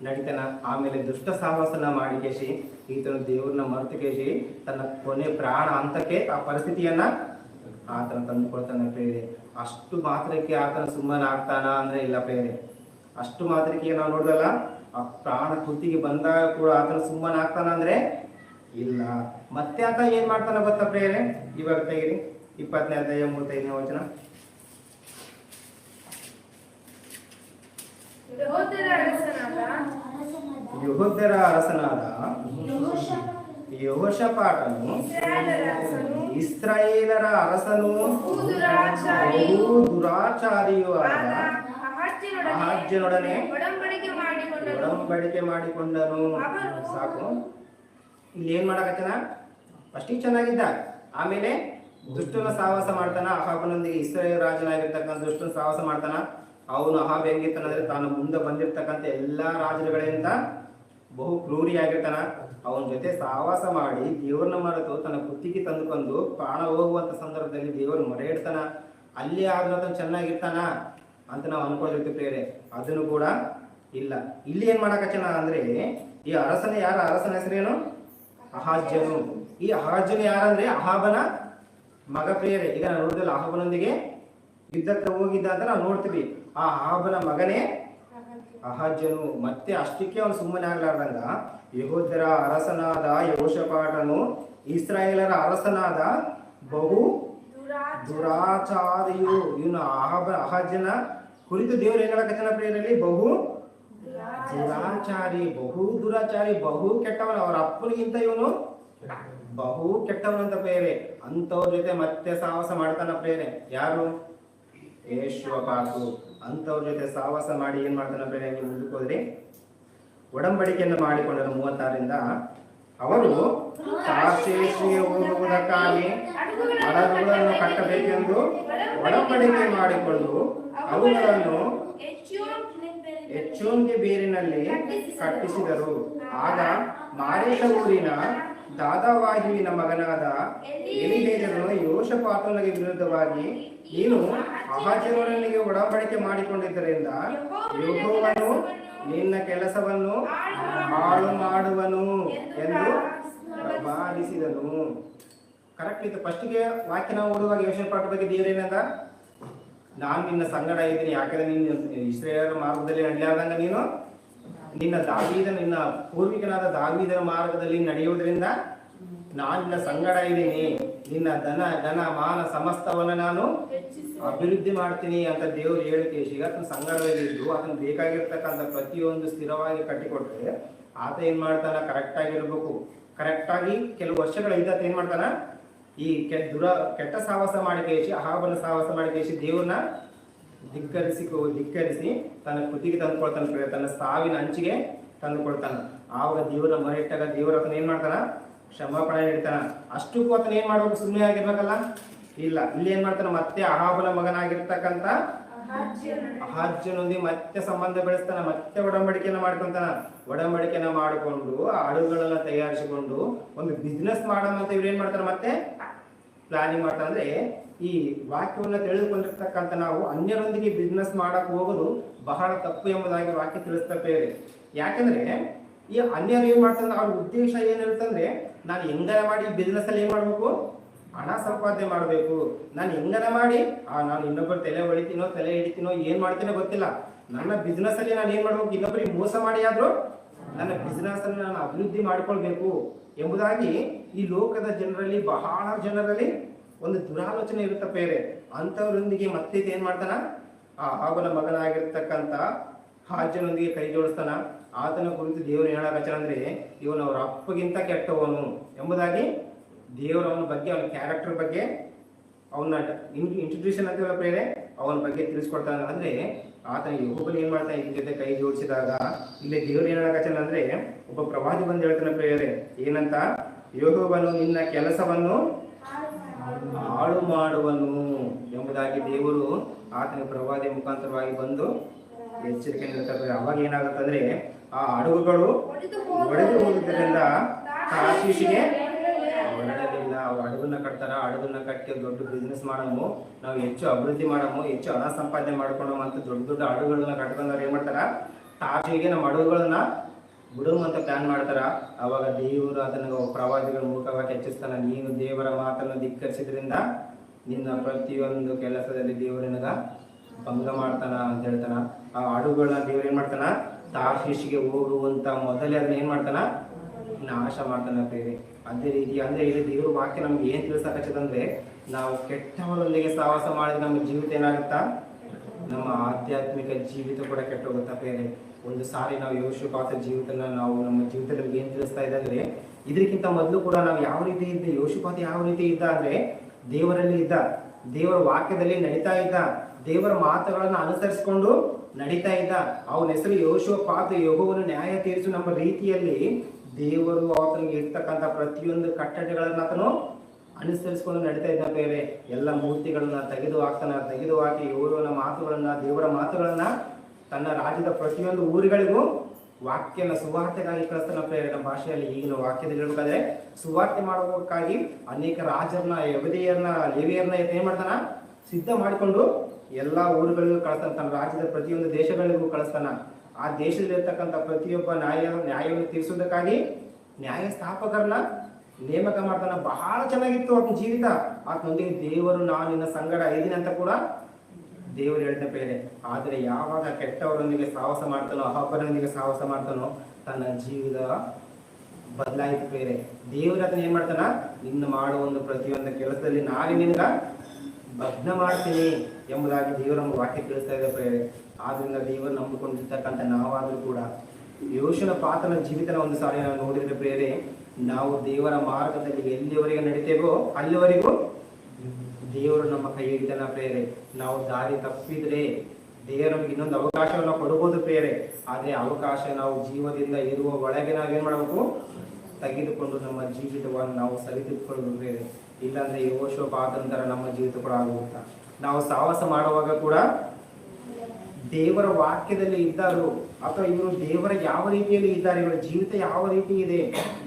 ನಡಿತಾನ. ಆಮೇಲೆ ದುಷ್ಟ ಸಹವಾಸನ ಮಾಡಿ ಕೇಸಿ ಈತನು ದೇವ್ರನ್ನ ಮರೆತು ಕೇಸಿ ತನ್ನ ಕೊನೆ ಪ್ರಾಣ ಹಂತಕ್ಕೆ ಆ ಪರಿಸ್ಥಿತಿಯನ್ನ ಆತನ ತಂದುಕೊಳ್ತಾನೆ ಪ್ರೇರೆ. ಅಷ್ಟು ಮಾತ್ರಕ್ಕೆ ಆತನ ಸುಮ್ಮನೆ ಆಗ್ತಾನ ಅಂದ್ರೆ ಇಲ್ಲ ಪ್ರೇರೆ. ಅಷ್ಟು ಮಾತ್ರಕ್ಕೆ ನಾವು ನೋಡ್ದಲ್ಲ, ಆ ಪ್ರಾಣ ಕುತ್ತಿಗೆ ಬಂದಾಗ ಕೂಡ ಆತನ ಸುಮ್ಮನೆ ಆಗ್ತಾನ ಅಂದ್ರೆ ಇಲ್ಲ. ಮತ್ತೆ ಆತ ಏನ್ ಮಾಡ್ತಾನ ಗೊತ್ತಾ ಪ್ರೇರೆ? ಇವಾಗ ತೆಗಿರಿ 20ನೇ ಅಧ್ಯಾಯ 35ನೇ ವಚನ. ಯೆಹೂದ್ಯರ ಅರಸನಾದ ಯೆಹೋಷಾಫಾಟನು ಇಸ್ರಾಯೇಲರ ಅರಸನು ಬಹು ದುರಾಚಾರಿಯೂ ಆದ ಅಹಾಜ್ಯನೊಡನೆ ಒಡಂಬಡಿಕೆ ಮಾಡಿಕೊಂಡನು. ಸಾಕು. ಇಲ್ಲಿ ಏನ್ ಮಾಡಕತ್ತನ? ಫಸ್ಟಿಗೆ ಚೆನ್ನಾಗಿದ್ದ, ಆಮೇಲೆ ದುಷ್ಟನ ಸಹವಾಸ ಮಾಡ್ತಾನ. ಅಹಾಬನೊಂದಿಗೆ ಇಸ್ರಾಯೇಲ್ ರಾಜನಾಗಿರ್ತಕ್ಕಂಥ ದುಷ್ಟನ ಸಹವಾಸ ಮಾಡ್ತಾನ. ಅವನು ಅಹಾಬ್ ಹೆಂಗಿರ್ತಾನಂದ್ರೆ ತಾನು ಮುಂದೆ ಬಂದಿರ್ತಕ್ಕಂಥ ಎಲ್ಲಾ ರಾಜರುಗಳಿಂದ ಬಹು ಕ್ರೂರಿಯಾಗಿರ್ತಾನ. ಅವನ ಜೊತೆ ಸಹವಾಸ ಮಾಡಿ ದೇವ್ರನ್ನ ಮರೆತು ತನ್ನ ಕುತ್ತಿಗೆ ತಂದುಕೊಂಡು ಪ್ರಾಣ ಹೋಗುವಂತ ಸಂದರ್ಭದಲ್ಲಿ ದೇವರು ಮೊರೆ ಇಡ್ತಾನ. ಅಲ್ಲಿ ಆದ್ರೂ ಚೆನ್ನಾಗಿರ್ತಾನ ಅಂತ ನಾವು ಅನ್ಕೊಂಡಿರ್ತೀವಿ ಪ್ರೇರೆ. ಅದನ್ನು ಕೂಡ ಇಲ್ಲ. ಇಲ್ಲಿ ಏನ್ ಮಾಡಕಚ್ಚನ ಅಂದ್ರೆ, ಈ ಅರಸನ ಯಾರ? ಅರಸನ ಹೆಸರೇನು? ಅಹಾಜ್ಯನು. ಈ ಅಹಾಜ್ಯನು ಯಾರಂದ್ರೆ ಅಹಾಬನ ಮಗ ಪ್ರೇರೆ. ಈಗ ನಾವು ನೋಡಿದ್ವಲ್ಲ, ಅಹಾಬನೊಂದಿಗೆ ಯುದ್ಧಕ್ಕೆ ಹೋಗಿದ್ದ ಅಂತ ನಾವು ನೋಡ್ತೀವಿ. ಆ ಅಹಾಬನ ಮಗನೇ ಅಹಾಜ್ಯನು. ಮತ್ತೆ ಅಷ್ಟಕ್ಕೆ ಅವನು ಸುಮ್ಮನೆ ಆಗ್ಲಾರ್ದಂಗ ಯೆಹೂದ್ಯರ ಅರಸನಾದ ಯೆಹೋಷಾಫಾಟನು ಇಸ್ರಾಯೇಲರ ಅರಸನಾದ ಬಹು ದುರಾಚಾರಿಯು. ಇವನು ಅಹಾಜ್ಯನ ಕುರಿತು ದೇವರು ಏನ್ ಹೇಳಕತ್ತನ ಪ್ರೇರಲ್ಲಿ? ಬಹು ದುರಾಚಾರಿ, ಬಹು ದುರಾಚಾರಿ, ಬಹು ಕೆಟ್ಟವನ. ಅವರ ಅಪ್ಪನಿಗಿಂತ ಇವನು ಬಹು ಕೆಟ್ಟವನಂತ ಪ್ರೇರೆ. ಅಂತವ್ರ ಜೊತೆ ಮತ್ತೆ ಸಹವಾಸ ಮಾಡ್ತಾನ ಪ್ರೇರೆ. ಯಾರು? ಯೆಹೋಷಾಫಾಟು. ಅಂತವ್ರ ಜೊತೆ ಸಹವಾಸ ಮಾಡಿ ಏನ್ ಮಾಡ್ತಾನ ಪ್ರೇರೆ? ನೀವು ಮುಂದಕ್ಕೆ ಹೋದ್ರಿ ಒಡಂಬಡಿಕೆಯನ್ನು ಮಾಡಿಕೊಂಡರು 36ರಿಂದ. ಅವರು ತಾರ್ಷೀಷಿಗೆ ಹೋಗುವುದಕ್ಕಾಗಿ ಹಡಗುಗಳನ್ನು ಕಟ್ಟಬೇಕೆಂದು ಒಡಂಬಡಿಕೆ ಮಾಡಿಕೊಂಡು ಅವುಗಳನ್ನು ಎಚ್ಚೋನ್ಗೆ ಬೇರಿನಲ್ಲಿ ಕಟ್ಟಿಸಿದರು. ಆಗ ಮಾರೇಷ ಊರಿನ ದಾದಾವಾಹಿವಿನ ಮಗನಾದ ಎಲೀಯೇಜರನು ಯೆಹೋಷಾಫಾಟನಿಗೆ ವಿರುದ್ಧವಾಗಿ, ನೀನು ಅಹಾಜ್ಯನೊಡನೆ ಒಡಂಬಡಿಕೆ ಮಾಡಿಕೊಂಡಿದ್ದರಿಂದ ಯೆಹೋವನು ನಿನ್ನ ಕೆಲಸವನ್ನು ಹಾಳು ಮಾಡುವನು ಎಂದು ಪ್ರವಾದಿಸಿದನು. ಕರೆಕ್ಟ್ ಇತ್ತು. ಫಸ್ಟಿಗೆ ವಾಕ್ಯ ನಾವು ಓದುವಾಗ ಯೆಹೋಷಾಫಾಟ ಬಗ್ಗೆ ದೇವರೇನಂದ? ನಾನು ನಿನ್ನ ಸಂಗಡ ಇದ್ದೀನಿ, ಯಾಕಂದ್ರೆ ನೀನು ಇಸ್ರಾಯೇಲರ ಮಾರ್ಗದಲ್ಲಿ ನಡೆಯಲಾರ್ದಂಗ ನೀನು ನಿನ್ನ ಪೂರ್ವಿಕನಾದ ದಾವೀದನ ಮಾರ್ಗದಲ್ಲಿ ನಡೆಯುವುದರಿಂದ ನಾನು ನಿನ್ನ ಸಂಗಡ ಇದ್ದೀನಿ. ನಿನ್ನ ಧನ ಮಾನ ಸಮಸ್ತವನ್ನ ನಾನು ಅಭಿವೃದ್ಧಿ ಮಾಡ್ತೀನಿ ಅಂತ ದೇವರು ಹೇಳಿಕೆ. ಈಗ ಆತನ ಸಂಗಡದಲ್ಲಿದ್ದು ಆತನ ಬೇಕಾಗಿರ್ತಕ್ಕಂಥ ಪ್ರತಿಯೊಂದು ಸ್ಥಿರವಾಗಿ ಕಟ್ಟಿಕೊಟ್ರೆ ಆತ ಏನ್ ಮಾಡ್ತಾನ? ಕರೆಕ್ಟ್ ಆಗಿರ್ಬೇಕು. ಕರೆಕ್ಟ್ ಆಗಿ ಕೆಲವು ವರ್ಷಗಳ ಇದ್ದಾತ ಏನ್ ಮಾಡ್ತಾನ? ಈ ಕೆಟ್ಟ ಸಹವಾಸ ಮಾಡಿ ಕೇಸಿ, ಅಹಾಬನ ಸಹವಾಸ ಮಾಡಿ ಕೇಸಿ ದೇವ್ರನ್ನ ಧಿಕ್ಕರಿಸಿ ತನ್ನ ಕೃತಿಗೆ ತಂದುಕೊಳ್ತಾನ. ತನ್ನ ಸಾವಿನ ಅಂಚಿಗೆ ತಂದುಕೊಳ್ತಾನ. ಆವಾಗ ದೇವ್ರನ್ನ ಮರೆಯಿಟ್ಟಾಗ ದೇವ್ರ ಆತನ ಏನ್ ಮಾಡ್ತಾನ? ಕ್ಷಮಾಪಣೆ ನೀಡ್ತಾನ. ಅಷ್ಟಕ್ಕೂ ಆತನ ಏನ್ ಮಾಡ್ಬೇಕು? ಸುಮ್ಮನೆ ಆಗಿರ್ಬೇಕಲ್ಲ? ಇಲ್ಲ. ಇಲ್ಲಿ ಏನ್ ಮಾಡ್ತಾನ? ಮತ್ತೆ ಅಹಾಬನ ಮಗನಾಗಿರ್ತಕ್ಕಂಥ ಅಹಾಜ್ಯನೊಂದಿಗೆ ಮತ್ತೆ ಸಂಬಂಧ ಬೆಳೆಸ್ತಾನ. ಮತ್ತೆ ಒಡಂಬಡಿಕೆನ ಮಾಡ್ಕೊಂತಾನ. ಒಡಂಬಡಿಕೆನ ಮಾಡಿಕೊಂಡು ಹಡಗುಗಳನ್ನ ತಯಾರಿಸಿಕೊಂಡು ಒಂದು ಬಿಸ್ನೆಸ್ ಮಾಡೋಣ ಅಂತ ಇವ್ರು ಏನ್ ಮಾಡ್ತಾರ? ಮತ್ತೆ ಪ್ಲಾನಿಂಗ್ ಮಾಡ್ತಾರ. ಅಂದ್ರೆ ಈ ವಾಕ್ಯವನ್ನ ತಿಳಿದುಕೊಂಡಿರ್ತಕ್ಕಂಥ ನಾವು ಅನ್ಯರೊಂದಿಗೆ ಬಿಸ್ನೆಸ್ ಮಾಡಕ್ ಹೋಗೋದು ಬಹಳ ತಪ್ಪು ಎಂಬುದಾಗಿ ವಾಕ್ಯ ತಿಳಿಸ್ತೇ ಇದೆ. ಯಾಕಂದ್ರೆ ಈ ಅನ್ಯರು ಏನ್ ಮಾಡ್ತಾರೆ? ಅವ್ರ ಉದ್ದೇಶ ಏನಿರುತ್ತಂದ್ರೆ, ನಾನು ಹೆಂಗನ ಮಾಡಿ ಬಿಸ್ನೆಸ್ ಅಲ್ಲಿ ಏನ್ ಮಾಡ್ಬೇಕು? ಹಣ ಸಂಪಾದನೆ ಮಾಡಬೇಕು. ನಾನು ಹೆಂಗನ ಮಾಡಿ ನಾನು ಇನ್ನೊಬ್ಬರ ತಲೆ ಹಿಡಿತೀನೋ ಏನ್ ಮಾಡ್ತೀನೋ ಗೊತ್ತಿಲ್ಲ. ನನ್ನ ಬಿಸ್ನೆಸ್ ಅಲ್ಲಿ ನಾನು ಏನ್ ಮಾಡ್ಬೇಕು? ಇನ್ನೊಬ್ಬರಿಗೆ ಮೋಸ ಮಾಡಿ ಆದ್ರೂ ನನ್ನ ಬಿಸ್ನೆಸ್ ಅನ್ನು ನಾನು ಅಭಿವೃದ್ಧಿ ಮಾಡಿಕೊಳ್ಬೇಕು ಎಂಬುದಾಗಿ ಈ ಲೋಕದ ಜನರಲ್ಲಿ, ಬಹಳ ಜನರಲ್ಲಿ ಒಂದು ದುರಾಲೋಚನೆ ಇರುತ್ತೆ ಬೇರೆ. ಅಂತವರೊಂದಿಗೆ ಮತ್ತೆ ಏನ್ ಮಾಡ್ತಾನ? ಆ ಅಹಾಬನ ಮಗನಾಗಿರ್ತಕ್ಕಂಥ ಅಹಾಜ್ಯನೊಂದಿಗೆ ಕೈ ಜೋಡಿಸ್ತಾನ. ಆತನ ಕುರಿತು ದೇವರು ಹೇಳಕಚ್ಚನ ಅಂದ್ರೆ, ಇವನು ಅವರ ಅಪ್ಪಗಿಂತ ಕೆಟ್ಟವನು ಎಂಬುದಾಗಿ ದೇವರು ಅವನ ಬಗ್ಗೆ, ಅವನ ಕ್ಯಾರೆಕ್ಟರ್ ಬಗ್ಗೆ, ಅವನ ಇಂಟ್ರೊಡ್ಯೂಷನ್ ಅಂತ ಬೇರೆ ಅವನ ಬಗ್ಗೆ ತಿಳಿಸ್ಕೊಡ್ತಾನೆ. ಅಂದ್ರೆ ಆತನ ಯೆಹೋವನು ಏನ್ ಮಾಡ್ತಾನೆ? ಇದ್ರ ಜೊತೆ ಕೈ ಜೋಡಿಸಿದಾಗ ಇಲ್ಲಿ ದೇವ್ರು ಏನ್ ಹೇಳಕಚ್ಚನ ಅಂದ್ರೆ, ಒಬ್ಬ ಪ್ರವಾದಿ ಬಂದು ಹೇಳ್ತಾನೆ ಪ್ರೇರೆ ಏನಂತ? ಯೆಹೋವನು ನಿನ್ನ ಕೆಲಸವನ್ನು ಹಾಳು ಮಾಡುವನು ಎಂಬುದಾಗಿ ದೇವರು ಆತನ ಪ್ರವಾದಿ ಮುಖಾಂತರವಾಗಿ ಬಂದು ಎಚ್ಚರಿಕೆ ನೀಡುತ್ತಾರೆ. ಅವಾಗ ಏನಾಗುತ್ತಂದ್ರೆ, ಆ ಹಡಗುಗಳು ಒಡೆದು ಹೋಗುವುದರಿಂದ ತಾರ್ಷೀಷಿಗೆ ಹೊರಡಲಿಲ್ಲ. ಅವ್ರು ಹಡಗನ್ನ ಕಟ್ತಾರ. ಹಡಗನ್ನ ಕಟ್ಟಿ ದೊಡ್ಡ ಬಿಸ್ನೆಸ್ ಮಾಡಮು, ನಾವು ಹೆಚ್ಚು ಅಭಿವೃದ್ಧಿ ಮಾಡಮು, ಹೆಚ್ಚು ಹಣ ಸಂಪಾದನೆ ಮಾಡ್ಕೊಳಮು ಅಂತ ದೊಡ್ಡ ದೊಡ್ಡ ಹಡಗುಗಳನ್ನ ಕಟ್ಕೊಂಡವ್ರು ಏನ್ ಮಾಡ್ತಾರ? ಟಾರ್ಚಿಗೆ ನಮ್ಮ ಹಡಗುಗಳನ್ನ ಬಿಡುವಂತ ಪ್ಲಾನ್ ಮಾಡ್ತಾರ. ಅವಾಗ ದೇವರು ಅದನ್ನು ಪ್ರವಾದಿಗಳ ಮೂಲಕವಾಗಿ ಹೆಚ್ಚಿಸ್ತಾನ. ನೀನು ದೇವರ ಮಾತನ್ನು ಧಿಕ್ಕರಿಸಿದ್ರಿಂದ ನಿನ್ನ ಪ್ರತಿಯೊಂದು ಕೆಲಸದಲ್ಲಿ ದೇವರು ನಿನಗ ಭಂಗ ಮಾಡ್ತಾನ ಅಂತ ಹೇಳ್ತಾನ. ಆ ಹಡಗುಗಳನ್ನ ದೇವ್ರು ಏನ್ ಮಾಡ್ತಾನ, ತಾರ್ಷೀಷಿಗೆ ಹೋಗುವಂತ ಮೊದಲೇ ಅದನ್ನ ಏನ್ ಮಾಡ್ತಾನ, ನಾಶ ಮಾಡ್ತಾನ ಬೇರೆ. ಅದೇ ರೀತಿ ಅಂದ್ರೆ ಇಲ್ಲಿ ದೇವ್ರ ವಾಕ್ಯ ನಮ್ಗೆ ಏನ್ ತಿಳಿಸಕತ್ತದಂದ್ರೆ, ನಾವು ಕೆಟ್ಟವರೊಂದಿಗೆ ಸಹವಾಸ ಮಾಡಿದ್ರೆ ನಮ್ಮ ಜೀವಿತ ಏನಾಗುತ್ತಾ, ನಮ್ಮ ಆಧ್ಯಾತ್ಮಿಕ ಜೀವಿತ ಕೂಡ ಕೆಟ್ಟ ಹೋಗುತ್ತಾ ಬೇರೆ. ಒಂದು ಸಾರಿ ನಾವು ಯೋಷಪಾತ ಜೀವಿತನ ನಾವು ನಮ್ಮ ಜೀವಿತದಲ್ಲಿ ಏನ್ ತಿಳಿಸ್ತಾ ಇದೆ ಅಂದ್ರೆ, ಇದಕ್ಕಿಂತ ಮೊದಲು ಕೂಡ ನಾವು ಯಾವ ರೀತಿ ಇದ್ದ, ಯೋಷಪಾತ ಯಾವ ರೀತಿ ಇದ್ದ ಅಂದ್ರೆ ದೇವರಲ್ಲಿ ಇದ್ದ, ದೇವರ ವಾಕ್ಯದಲ್ಲಿ ನಡೀತಾ ಇದ್ದ, ದೇವರ ಮಾತುಗಳನ್ನ ಅನುಸರಿಸಿಕೊಂಡು ನಡೀತಾ ಇದ್ದ. ಅವನ ಹೆಸರು ಯೋಷಪಾತ, ಯೆಹೋವನು ನ್ಯಾಯ ತೀರಿಸು ನಮ್ಮ ರೀತಿಯಲ್ಲಿ ದೇವರು ಆತನಿಗೆ ಇರ್ತಕ್ಕಂಥ ಪ್ರತಿಯೊಂದು ಕಟ್ಟಳೆಗಳನ್ನ ಆತನು ಅನುಸರಿಸಿಕೊಂಡು ನಡೀತಾ ಇದ್ದ ಬೇರೆ. ಎಲ್ಲ ಮೂರ್ತಿಗಳನ್ನ ತೆಗೆದು ಹಾಕಿ ಯೆಹೋವನ ಮಾತುಗಳನ್ನ, ದೇವರ ಮಾತುಗಳನ್ನ ತನ್ನ ರಾಜ್ಯದ ಪ್ರತಿಯೊಂದು ಊರುಗಳಿಗೂ ವಾಕ್ಯನ ಸುವಾರ್ತೆಗಾಗಿ ಕಳಿಸ್ತಾನ ಪ್ರೇರೆ. ನಮ್ಮ ಭಾಷೆಯಲ್ಲಿ ಈಗಿನ ವಾಕ್ಯದಲ್ಲಿ ಹೇಳ್ಬೇಕಾದ್ರೆ ಸುವಾರ್ತೆ ಮಾಡುವುದಕ್ಕಾಗಿ ಅನೇಕ ರಾಜರನ್ನ, ಯಹೂದಿಯರನ್ನ, ಲೇವಿಯರನ್ನ ಏನ್ ಮಾಡ್ತಾನ, ಸಿದ್ಧ ಮಾಡಿಕೊಂಡು ಎಲ್ಲಾ ಊರುಗಳಿಗೂ ಕಳಿಸ್ತಾನ. ತನ್ನ ರಾಜ್ಯದ ಪ್ರತಿಯೊಂದು ದೇಶಗಳಿಗೂ ಕಳಿಸ್ತಾನ. ಆ ದೇಶದಲ್ಲಿರ್ತಕ್ಕಂಥ ಪ್ರತಿಯೊಬ್ಬ ನ್ಯಾಯವನ್ನು ತೀರಿಸುವುದಕ್ಕಾಗಿ ನ್ಯಾಯ ಸ್ಥಾಪಕರನ್ನ ನೇಮಕ ಮಾಡ್ತಾನ. ಬಹಳ ಚೆನ್ನಾಗಿತ್ತು ಆತನ ಜೀವಿತ. ಆತನೊಂದಿಗೆ ದೇವರು ನಾನು ನಿನ್ನ ಸಂಗಡ ಇದ್ದೀನಿ ಅಂತ ಕೂಡ ದೇವರು ಹೇಳಿದ ಬೇರೆ. ಆದರೆ ಯಾವಾಗ ಕೆಟ್ಟವರೊಂದಿಗೆ ಸಹವಾಸ ಮಾಡ್ತಾನೋ, ಅಹಬ್ಬರೊಂದಿಗೆ ಸಹವಾಸ ಮಾಡ್ತಾನೋ, ತನ್ನ ಜೀವಿತ ಬದಲಾಯಿತು ಬೇರೆ. ದೇವರು ಅದನ್ನ ಏನ್ ಮಾಡ್ತಾನ, ನಿನ್ನ ಮಾಡುವ ಒಂದು ಪ್ರತಿಯೊಂದು ಕೆಲಸದಲ್ಲಿ ನಾನು ನಿನ್ಗ ಭಗ್ನ ಮಾಡ್ತೀನಿ ಎಂಬುದಾಗಿ ದೇವರು ನಮ್ಗೆ ವಾಕ್ಯ ತಿಳಿಸ್ತಾ ಇದೆ ಬೇರೆ. ಆದ್ರಿಂದ ದೇವರು ನಂಬಿಕೊಂಡಿರ್ತಕ್ಕಂಥ ನಾವಾದ್ರೂ ಕೂಡ ಯೋಷಪಾತನ ಜೀವಿತನ ಒಂದು ಸಾರಿ ನಾವು ನೋಡಿದ್ರೆ ಬೇರೆ, ನಾವು ದೇವರ ಮಾರ್ಗದಲ್ಲಿ ಎಲ್ಲಿವರೆಗೆ ನಡಿತೇವೋ ಅಲ್ಲಿವರೆಗೂ ದೇವರು ನಮ್ಮ ಕೈ ಹಿಡಿತಾನ ಪ್ರೇರೆ. ನಾವು ದಾರಿ ತಪ್ಪಿದ್ರೆ ದೇವರು ನಮ್ಗೆ ಇನ್ನೊಂದು ಅವಕಾಶವನ್ನು ಕೊಡಬಹುದು ಪ್ರೇರೆ. ಆದ್ರೆ ಅವಕಾಶ ನಾವು ಜೀವದಿಂದ ಇರುವ ಒಳಗೆ ನಾವೇನ್ ಮಾಡಬೇಕು, ತೆಗೆದುಕೊಂಡು ನಮ್ಮ ಜೀವಿತವನ್ನು ನಾವು ಸರಿದಿಟ್ಕೊಳ್ಳೋದು ಬೇರೆ. ಇಲ್ಲಾಂದ್ರೆ ಯೋಷಪಾತಂತರ ನಮ್ಮ ಜೀವಿತ ಕೂಡ ಆಗುತ್ತಾ. ನಾವು ಸಹವಾಸ ಮಾಡುವಾಗ ಕೂಡ ದೇವರ ವಾಕ್ಯದಲ್ಲಿ ಇದ್ದಾರು ಅಥವಾ ಇವರು ದೇವರ ಯಾವ ರೀತಿಯಲ್ಲಿ ಇದ್ದಾರೆ, ಇವರ ಜೀವಿತ ಯಾವ ರೀತಿ ಇದೆ,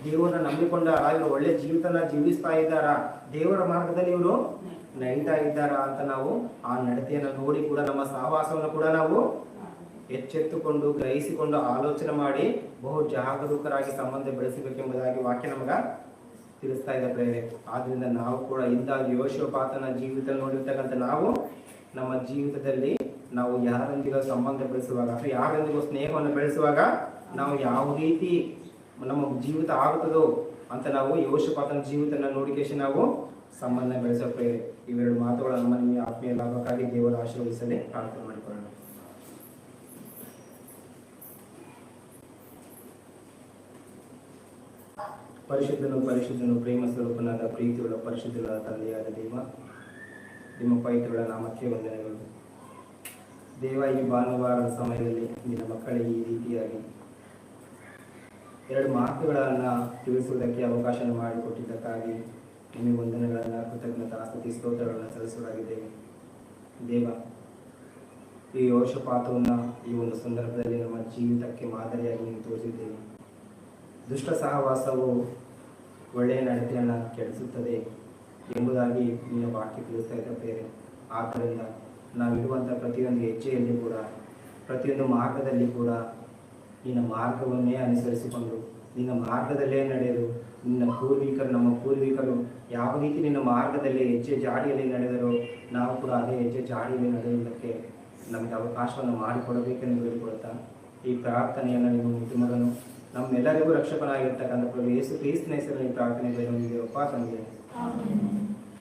ದೇವರನ್ನ ನಂಬಿಕೊಂಡಾರ, ಇವರು ಒಳ್ಳೆ ಜೀವಿತನ ಜೀವಿಸ್ತಾ ಇದ್ದಾರ, ದೇವರ ಮಾರ್ಗದಲ್ಲಿ ಇವರು ನಡೀತಾ ಇದ್ದಾರಾ ಅಂತ ನಾವು ಆ ನಡತೆಯನ್ನು ನೋಡಿ ಕೂಡ ನಮ್ಮ ಸಹವಾಸವನ್ನು ಕೂಡ ನಾವು ಎಚ್ಚೆತ್ತುಕೊಂಡು ಗ್ರಹಿಸಿಕೊಂಡು ಆಲೋಚನೆ ಮಾಡಿ ಬಹು ಜಾಗರೂಕರಾಗಿ ಸಂಬಂಧ ಬೆಳೆಸಬೇಕೆಂಬುದಾಗಿ ವಾಕ್ಯ ನಮಗ ತಿಳಿಸ್ತಾ ಇದೆ ಪ್ರೇರೆ. ಆದ್ರಿಂದ ನಾವು ಕೂಡ ಇಂದಾಗಿ ಯೋಷಪಾತನ ಜೀವಿತ ನೋಡಿರ್ತಕ್ಕಂಥ ನಾವು ನಮ್ಮ ಜೀವಿತದಲ್ಲಿ ನಾವು ಯಾರೊಂದಿಗೆ ಸಂಬಂಧ ಬೆಳೆಸುವಾಗ ಅಥವಾ ಯಾರೊಂದಿಗೂ ಸ್ನೇಹವನ್ನು ಬೆಳೆಸುವಾಗ ನಾವು ಯಾವ ರೀತಿ ನಮ್ಮ ಜೀವಿತ ಆಗುತ್ತದೋ ಅಂತ ನಾವು ಯೋಷಪಾತನ ಜೀವಿತನ ನೋಡಿಕೆಸಿ ನಾವು ಸಂಬಂಧ ಬೆಳೆಸೋ ಪ್ರೇರೆ. ಇವೆರಡು ಮಾತುಗಳ ನಮ್ಮ ನಿಮಗೆ ಆತ್ಮೀಯ ಲಾಭಕ್ಕಾಗಿ ದೇವರ ಆಶೀರ್ವದಿಸಲಿ ಪ್ರಾರ್ಥನೆ ಮಾಡಿಕೊಳ್ಳೋಣ. ಪರಿಶುದ್ಧನು ಪ್ರೇಮ ಸ್ವರೂಪನಾದ ಪ್ರೀತಿಯುಳ್ಳ ಪರಿಶುದ್ಧನಾದ ತಂದೆಯಾದ ದೇವ, ನಿಮ್ಮ ಪವಿತ್ರಗಳ ನಾಮಕ್ಕೆ ವಂದನೆಗಳು. ದೇವ, ಈ ಭಾನುವಾರದ ಸಮಯದಲ್ಲಿ ನಿನ್ನ ಮಕ್ಕಳಿಗೆ ಈ ರೀತಿಯಾಗಿ ಎರಡು ಮಾತುಗಳನ್ನು ತಿಳಿಸುವುದಕ್ಕೆ ಅವಕಾಶ ಮಾಡಿಕೊಟ್ಟಿದ್ದಕ್ಕಾಗಿ ನಿಮಗೆ ವಂದನೆಗಳನ್ನು, ಕೃತಜ್ಞತಾ ಸ್ತುತಿ ಸ್ತೋತ್ರಗಳನ್ನು ಸಲ್ಲಿಸುವುದಾಗಿದ್ದೇವೆ. ದೇವ, ಈ ಯೋಷಪಾತವನ್ನು ಈ ಒಂದು ಸಂದರ್ಭದಲ್ಲಿ ನಮ್ಮ ಜೀವಿತಕ್ಕೆ ಮಾದರಿಯಾಗಿ ನೀವು ತೋರಿಸಿದ್ದೇವೆ. ದುಷ್ಟ ಸಹವಾಸವು ಒಳ್ಳೆಯ ನಡತೆಯನ್ನು ಕೆಡಿಸುತ್ತದೆ ಎಂಬುದಾಗಿ ನಿನ್ನ ವಾಕ್ಯ ತಿಳಿಸ್ತಾ ಇದ್ದ ಬೇರೆ. ಆದ್ದರಿಂದ ನಾವಿರುವಂಥ ಪ್ರತಿಯೊಂದು ಹೆಜ್ಜೆಯಲ್ಲಿ ಕೂಡ, ಪ್ರತಿಯೊಂದು ಮಾರ್ಗದಲ್ಲಿ ಕೂಡ ನಿನ್ನ ಮಾರ್ಗವನ್ನೇ ಅನುಸರಿಸಿಕೊಂಡು ನಿನ್ನ ಮಾರ್ಗದಲ್ಲೇ ನಡೆಯಲು, ನಿನ್ನ ನಮ್ಮ ಪೂರ್ವಿಕರು ಯಾವ ರೀತಿ ನಿನ್ನ ಮಾರ್ಗದಲ್ಲಿ ಹೆಜ್ಜೆ ಜಾಡಿಯಲ್ಲಿ ನಡೆದರೂ ನಾವು ಕೂಡ ಅದೇ ಹೆಜ್ಜೆ ಜಾಡಿಯಲ್ಲಿ ನಡೆಯುವುದಕ್ಕೆ ನಮಗೆ ಅವಕಾಶವನ್ನು ಮಾಡಿಕೊಡಬೇಕೆಂದು ಹೇಳಿಕೊಡುತ್ತಾ ಈ ಪ್ರಾರ್ಥನೆಯನ್ನು ನಿಮ್ಮ ಮುದ್ದು ಮಗನು ನಮ್ಮೆಲ್ಲರಿಗೂ ರಕ್ಷಕನಾಗಿರ್ತಕ್ಕಂಥ ಪ್ರಭು ಯೇಸು ಕ್ರಿಸ್ತನ ಹೆಸರಿನಲ್ಲಿ ಪ್ರಾರ್ಥನೆ ಬೇರೆ ತಂದೆ.